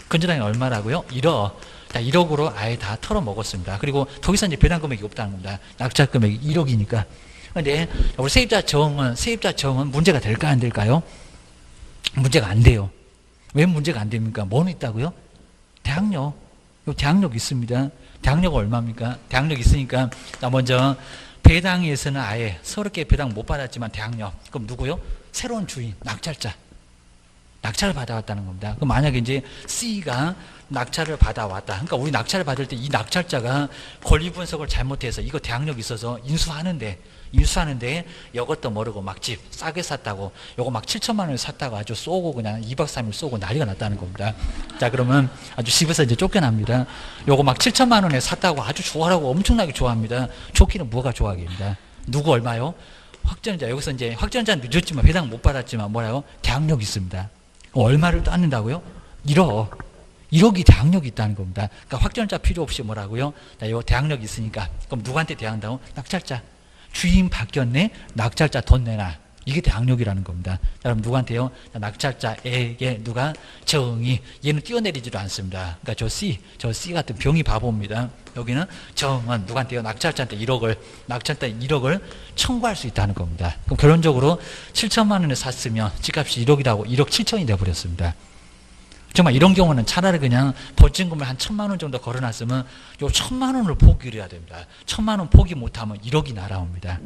건조당이 얼마라고요? 1억. 자, 1억으로 아예 다 털어먹었습니다. 그리고 더 이상 이제 배당 금액이 없다는 겁니다. 낙찰 금액이 1억이니까. 근데 우리 세입자 정은 문제가 될까 안 될까요? 문제가 안 돼요. 왜 문제가 안 됩니까? 뭐는 있다고요? 대항력. 대항력 있습니다. 대항력 얼마입니까? 대항력 있으니까 나 먼저 배당에서는 아예 서럽게 배당 못 받았지만 대항력. 그럼 누구요? 새로운 주인, 낙찰자. 낙찰을 받아왔다는 겁니다. 그럼 만약에 이제 C가 낙찰을 받아왔다. 그러니까 우리 낙찰을 받을 때 이 낙찰자가 권리 분석을 잘못해서 이거 대항력이 있어서 인수하는데 이것도 모르고 막 집 싸게 샀다고 요거 막 7천만 원에 샀다고 아주 쏘고 그냥 2박 3일 쏘고 난리가 났다는 겁니다. 자, 그러면 아주 집에서 이제 쫓겨납니다. 요거 막 7천만 원에 샀다고 아주 좋아하고 엄청나게 좋아합니다. 좋기는 뭐가 좋아하겠습니다. 누구 얼마요? 확정자. 여기서 이제 확정자 늦었지만 배당 못 받았지만 뭐라요? 대항력이 있습니다. 얼마를 땄는다고요? 1억이 대항력이 있다는 겁니다. 그러니까 확정자 필요 없이 뭐라고요? 자, 요 대항력이 있으니까 그럼 누구한테 대항다고? 낙찰자. 주인 바뀌었네. 낙찰자 돈 내놔. 이게 대항력이라는 겁니다. 자, 그럼 누구한테요? 낙찰자에게 누가? 정의. 얘는 뛰어내리지도 않습니다. 그러니까 저 C 같은 병이 바보입니다. 여기는 정은 누구한테요? 낙찰자한테 1억을 청구할 수 있다는 겁니다. 그럼 결론적으로 7천만 원에 샀으면 집값이 1억이라고 1억 7천이 돼버렸습니다. 정말 이런 경우는 차라리 그냥 보증금을 한 1,000만 원 정도 걸어놨으면 요 1,000만 원을 포기를 해야 됩니다. 1,000만 원 포기 못하면 1억이 날아옵니다.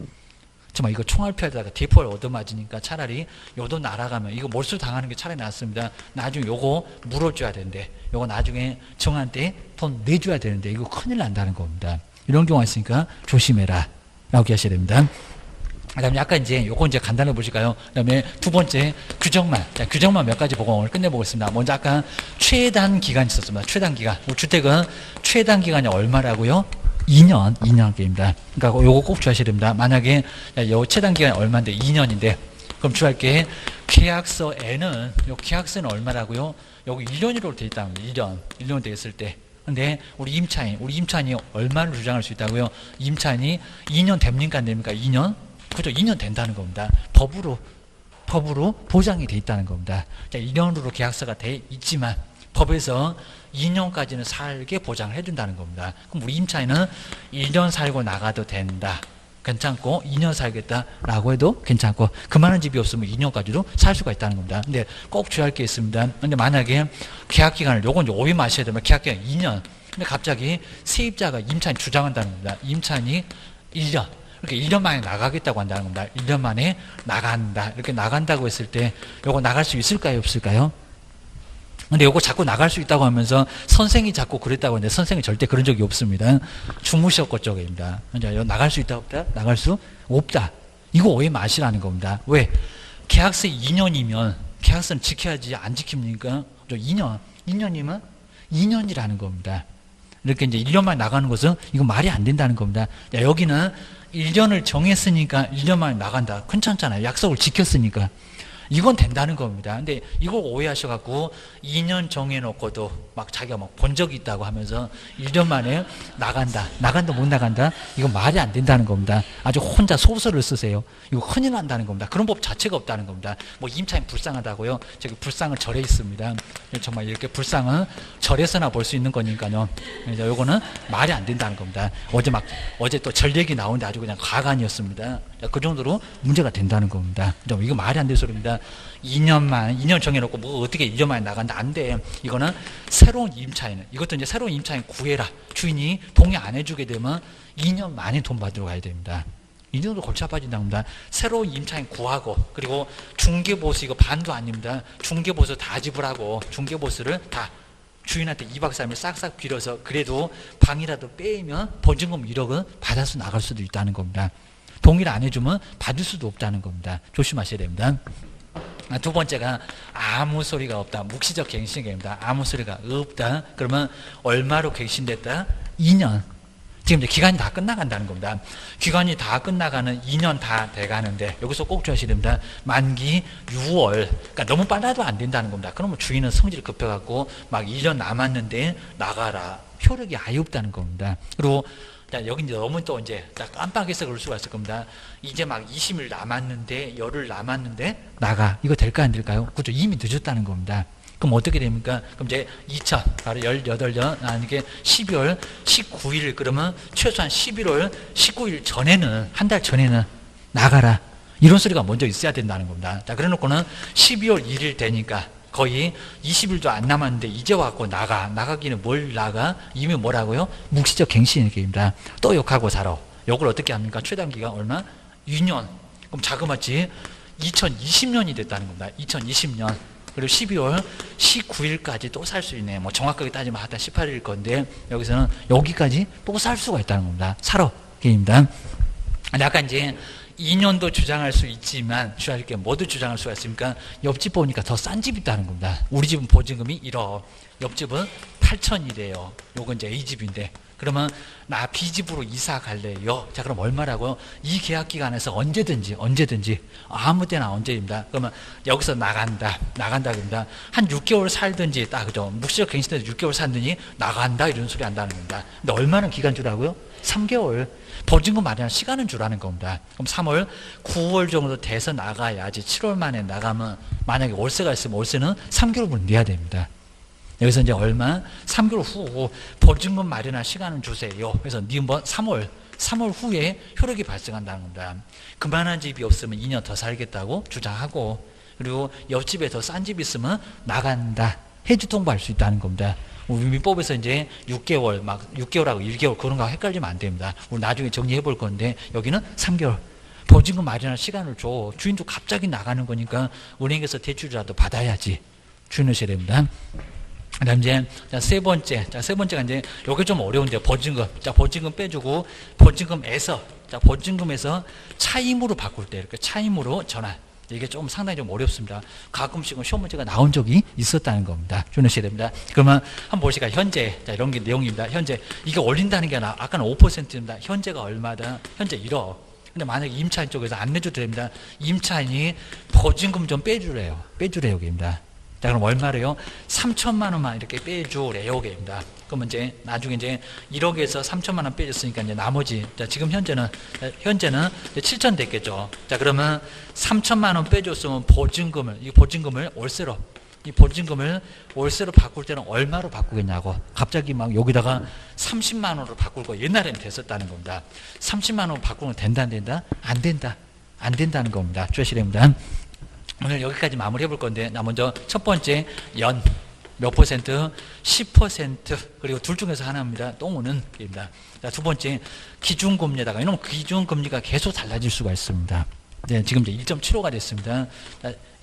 정말 이거 총알피하다가 대포를 얻어맞으니까 차라리 요 돈 날아가면 이거 몰수 당하는 게 차라리 낫습니다. 나중에 요거 물어줘야 되는데 요거 나중에 정한 때 돈 내줘야 되는데 이거 큰일 난다는 겁니다. 이런 경우가 있으니까 조심해라 라고 하셔야 됩니다. 그 다음에 약간 이제 요거 이제 간단히 보실까요? 그 다음에 두 번째 규정만. 자, 규정만 몇 가지 보고 오늘 끝내보겠습니다. 먼저 아까 최단 기간이 있었습니다. 최단 기간. 주택은 최단 기간이 얼마라고요? 2년 게임입니다. 그러니까 요거 꼭 주의하셔야 됩니다. 만약에 요 최단 기간이 얼마인데 2년인데 그럼 주의할 게 계약서에는 요 계약서는 얼마라고요? 여기 1년으로 되어 있다는 거예요. 1년 되어 있을 때. 근데 우리 임차인이 얼마를 주장할 수 있다고요? 임차인이 2년 됩니까 안 됩니까? 2년? 그죠? 2년 된다는 겁니다. 법으로 보장이 돼 있다는 겁니다. 자, 2년으로 계약서가 돼 있지만 법에서 2년까지는 살게 보장을 해준다는 겁니다. 그럼 우리 임차인은 1년 살고 나가도 된다. 괜찮고 2년 살겠다라고 해도 괜찮고 그만한 집이 없으면 2년까지도 살 수가 있다는 겁니다. 근데 꼭 주의할 게 있습니다. 근데 만약에 계약기간을 요건 이제 오해 마셔야 되면 계약기간 2년. 근데 갑자기 세입자가 임차인 주장한다는 겁니다. 임차인이 1년. 이렇게 1년 만에 나가겠다고 한다는 겁니다. 1년 만에 나간다. 이렇게 나간다고 했을 때 요거 나갈 수 있을까요? 없을까요? 근데 요거 자꾸 나갈 수 있다고 하면서 선생이 자꾸 그랬다고 하는데 선생이 절대 그런 적이 없습니다. 주무셨고 쪽입니다. 나갈 수 있다 없다? 나갈 수 없다. 이거 오해 마시라는 겁니다. 왜? 계약서 2년이면 계약서는 지켜야지 안 지킵니까? 2년이면 2년이라는 겁니다. 이렇게 이제 1년만 나가는 것은 이거 말이 안 된다는 겁니다. 야, 여기는 1년을 정했으니까 1년 만에 나간다. 괜찮잖아요. 약속을 지켰으니까. 이건 된다는 겁니다. 근데 이걸 오해하셔갖고 2년 정해놓고도 막 자기가 막 본 적이 있다고 하면서 1년 만에 나간다 못 나간다 이건 말이 안 된다는 겁니다. 아주 혼자 소설을 쓰세요. 이거 큰일 난다는 겁니다. 그런 법 자체가 없다는 겁니다. 뭐 임차인 불쌍하다고요? 저기 불쌍은 절에 있습니다. 정말 이렇게 불쌍은 절에서나 볼 수 있는 거니까요. 그래서 이거는 말이 안 된다는 겁니다. 어제 또 절 얘기 나오는데 아주 그냥 가관이었습니다. 그 정도로 문제가 된다는 겁니다. 이거 말이 안 될 소리입니다. 2년 정해놓고 뭐 어떻게 1년 만에 나간다 안 돼. 이거는 새로운 임차인은 이것도 이제 새로운 임차인 구해라. 주인이 동의 안 해주게 되면 2년 만에 돈 받으러 가야 됩니다. 2년도 골치 아파진다고 합니다. 새로운 임차인 구하고 그리고 중개보수 이거 반도 아닙니다. 중개보수 다 지불하고 중개보수를 다 주인한테 2박 3일 싹싹 빌어서 그래도 방이라도 빼면 보증금 1억은 받아서 나갈 수도 있다는 겁니다. 동의를 안 해주면 받을 수도 없다는 겁니다. 조심하셔야 됩니다. 두 번째가 아무 소리가 없다. 묵시적 갱신입니다. 아무 소리가 없다. 그러면 얼마로 갱신됐다? 2년. 지금 이제 기간이 다 끝나간다는 겁니다. 기간이 다 끝나가는 2년 다 돼가는데 여기서 꼭 주셔야 됩니다. 만기 6월. 그러니까 너무 빨라도 안 된다는 겁니다. 그러면 주인은 성질 급해갖고 막 1년 남았는데 나가라. 효력이 아예 없다는 겁니다. 그리고 여기 이제 너무 또 이제 깜빡해서 그럴 수가 있을 겁니다. 이제 막 20일 남았는데, 열흘 남았는데, 나가. 이거 될까 안 될까요? 그죠? 이미 늦었다는 겁니다. 그럼 어떻게 됩니까? 그럼 이제 바로 18년, 이게 12월 19일, 그러면 최소한 11월 19일 전에는, 한 달 전에는 나가라. 이런 소리가 먼저 있어야 된다는 겁니다. 자, 그래 놓고는 12월 1일 되니까, 거의 20일도 안 남았는데 이제 와갖고 나가기는 뭘 나가? 이미 뭐라고요? 묵시적 갱신입니다. 또 욕하고 살아. 욕을 어떻게 합니까? 최단기가 얼마? 2년. 그럼 자그마치 2020년이 됐다는 겁니다. 2020년. 그리고 12월 19일까지 또 살 수 있네. 뭐 정확하게 따지면 하여튼 18일일 건데 여기서는 여기까지 또 살 수가 있다는 겁니다. 살아. 게임입니다. 약간 이제 2년도 주장할 수 있지만 주할 게 모두 주장할 수가 있으니까 옆집 보니까 더 싼 집이 있다는 겁니다. 우리 집은 보증금이 1억, 옆집은 8천이래요. 요건 이제 A집인데 그러면 나 B집으로 이사 갈래요. 자, 그럼 얼마라고요? 이 계약 기간에서 언제든지 아무 때나 언제입니다. 그러면 여기서 나간다 그럽니다. 한 6개월 살든지 딱 그죠? 묵시적 갱신에서 6개월 살든지 나간다 이런 소리 한다는 겁니다. 근데 얼마나 기간 주라고요? 3개월. 보증금 마련할 시간은 주라는 겁니다. 그럼 3월, 9월 정도 돼서 나가야지 7월 만에 나가면 만약에 월세가 있으면 월세는 3개월분 내야 됩니다. 여기서 이제 얼마? 3개월 후 보증금 마련할 시간은 주세요. 그래서 니 뭐 3월 후에 효력이 발생한다는 겁니다. 그만한 집이 없으면 2년 더 살겠다고 주장하고 그리고 옆집에 더 싼 집이 있으면 나간다. 해지 통보할 수 있다는 겁니다. 우리 민법에서 이제 6개월, 막 6개월하고 1개월 그런 거 헷갈리면 안 됩니다. 우리 나중에 정리해 볼 건데 여기는 3개월. 보증금 마련할 시간을 줘. 주인도 갑자기 나가는 거니까 은행에서 대출이라도 받아야지. 주의하셔야 됩니다. 그 다음 이제, 세 번째가 이제, 요게 좀 어려운데, 보증금. 자, 보증금 빼주고, 보증금에서 차임으로 바꿀 때, 이렇게 차임으로 전환. 이게 좀 상당히 좀 어렵습니다. 가끔씩은 시험 문제가 나온 적이 있었다는 겁니다. 주의하셔야 됩니다. 그러면 한번 보시까 현재, 자, 이런 게 내용입니다. 현재, 이게 올린다는 게 아니라, 아까는 5%입니다. 현재가 얼마다? 현재 1억. 근데 만약에 임차인 쪽에서 안 내줘도 됩니다. 임차인이 보증금 좀 빼주래요. 빼주래요. 입니다. 자, 그럼 얼마래요? 3천만 원만 이렇게 빼주래요. 입니다. 그러면 이제 나중에 이제 1억에서 3천만 원 빼줬으니까 이제 나머지, 자, 지금 현재는 7천 됐겠죠. 자, 그러면 3천만 원 빼줬으면 이 보증금을 월세로 바꿀 때는 얼마로 바꾸겠냐고. 갑자기 막 여기다가 30만 원으로 바꿀 거 옛날에는 됐었다는 겁니다. 30만 원으로 바꾸면 된다, 안 된다? 안 된다. 안 된다는 겁니다. 주의하셔야 됩니다. 오늘 여기까지 마무리 해볼 건데, 나 먼저 첫 번째, 연 몇 퍼센트? 10%. 그리고 둘 중에서 하나입니다. 똥우는 입니다. 자, 두 번째, 기준금리에다가, 이놈 기준금리가 계속 달라질 수가 있습니다. 네, 지금 이제 1.75가 됐습니다.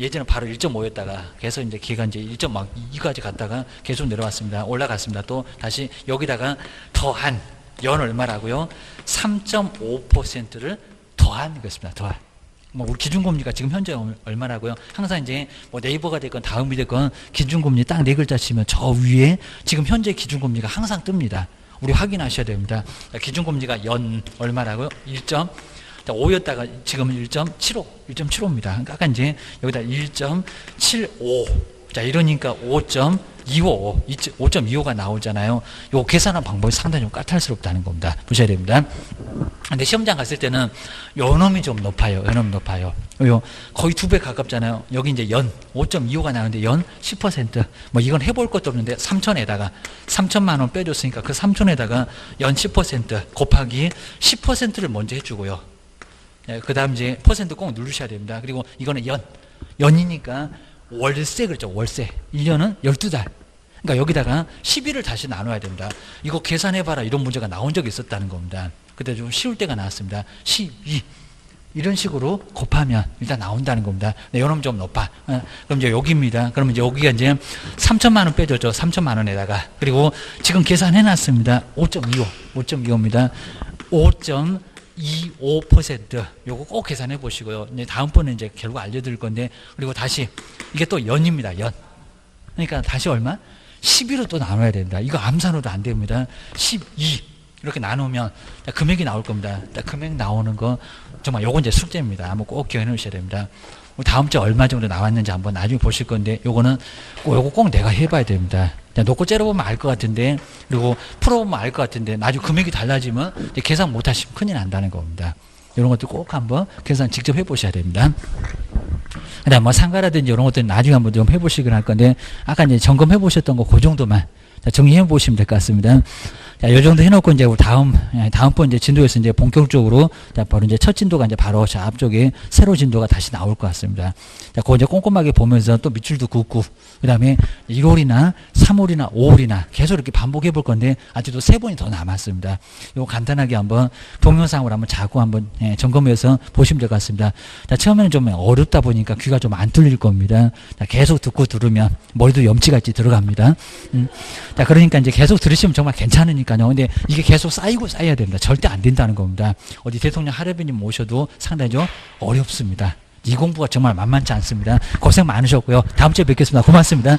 예전에 바로 1.5였다가 계속 이제 기가 이제 1.2까지 갔다가 계속 내려왔습니다. 올라갔습니다. 또 다시 여기다가 더한, 연 얼마라고요? 3.5%를 더한 것입니다. 더한. 뭐 우리 기준금리가 지금 현재 얼마라고요? 항상 이제 뭐 네이버가 됐건 다음이 됐건 기준금리 딱 네 글자 치면 저 위에 지금 현재 기준금리가 항상 뜹니다. 우리 확인하셔야 됩니다. 기준금리가 연 얼마라고요? 5였다가 지금은 1.75입니다. 그러니까 아까 이제 여기다 1.75. 자, 이러니까 5.25가 나오잖아요. 요 계산한 방법이 상당히 좀 까탈스럽다는 겁니다. 보셔야 됩니다. 근데 시험장 갔을 때는 요 놈이 좀 높아요. 요 거의 2배 가깝잖아요. 여기 이제 연 5.25가 나오는데 연 10%. 뭐 이건 해볼 것도 없는데 3천만 원 빼줬으니까 그 3천에다가 연 10% 곱하기 10%를 먼저 해주고요. 그 다음 이제 퍼센트 꼭 누르셔야 됩니다. 그리고 이거는 연이니까 월세 그렇죠. 월세. 1년은 12달. 그러니까 여기다가 12를 다시 나눠야 됩니다. 이거 계산해봐라 이런 문제가 나온 적이 있었다는 겁니다. 그때 좀 쉬울 때가 나왔습니다. 12. 이런 식으로 곱하면 일단 나온다는 겁니다. 네, 요놈 좀 높아. 그럼 이제 여기입니다. 그러면 이제 여기가 이제 3천만 원 빼줬죠. 3천만 원에다가. 그리고 지금 계산해놨습니다. 5.25입니다. 5.25%. 요거 꼭 계산해 보시고요. 이제 다음번에 이제 결과 알려드릴 건데, 그리고 다시, 이게 또 연입니다. 연. 그러니까 다시 얼마? 12로 또 나눠야 됩니다. 이거 암산으로도 안 됩니다. 12. 이렇게 나누면 금액이 나올 겁니다. 금액 나오는 거, 정말 요건 이제 숙제입니다. 한번 꼭 기억해 놓으셔야 됩니다. 다음 주에 얼마 정도 나왔는지 한번 나중에 보실 건데, 요거 꼭 내가 해봐야 됩니다. 놓고 째려보면 알 것 같은데, 그리고 풀어보면 알 것 같은데, 나중에 금액이 달라지면 이제 계산 못 하시면 큰일 난다는 겁니다. 이런 것도 꼭 한번 계산 직접 해보셔야 됩니다. 그 다음 뭐 상가라든지 이런 것들은 나중에 한번 좀 해보시긴 할 건데, 아까 이제 점검해 보셨던 거 그 정도만 정리해 보시면 될 것 같습니다. 자, 요 정도 해놓고 이제 다음번 이제 진도에서 이제 본격적으로 바로 이제 첫 진도가 이제 바로 저 앞쪽에 새로 진도가 다시 나올 것 같습니다. 자, 그거 이제 꼼꼼하게 보면서 또 밑줄도 긋고, 그 다음에 1월이나 3월이나 5월이나 계속 이렇게 반복해 볼 건데, 아직도 3번이 더 남았습니다. 요거 간단하게 한번 동영상으로 한번 자고 한번 점검해서 보시면 될 것 같습니다. 자, 처음에는 좀 어렵다 보니까 귀가 좀 안 뚫릴 겁니다. 자, 계속 듣고 들으면 머리도 염치같이 들어갑니다. 자, 그러니까 이제 계속 들으시면 정말 괜찮으니까요. 근데 이게 계속 쌓이고 쌓여야 됩니다. 절대 안 된다는 겁니다. 어디 대통령 할아버님 모셔도 상당히 좀 어렵습니다. 이 공부가 정말 만만치 않습니다. 고생 많으셨고요. 다음 주에 뵙겠습니다. 고맙습니다.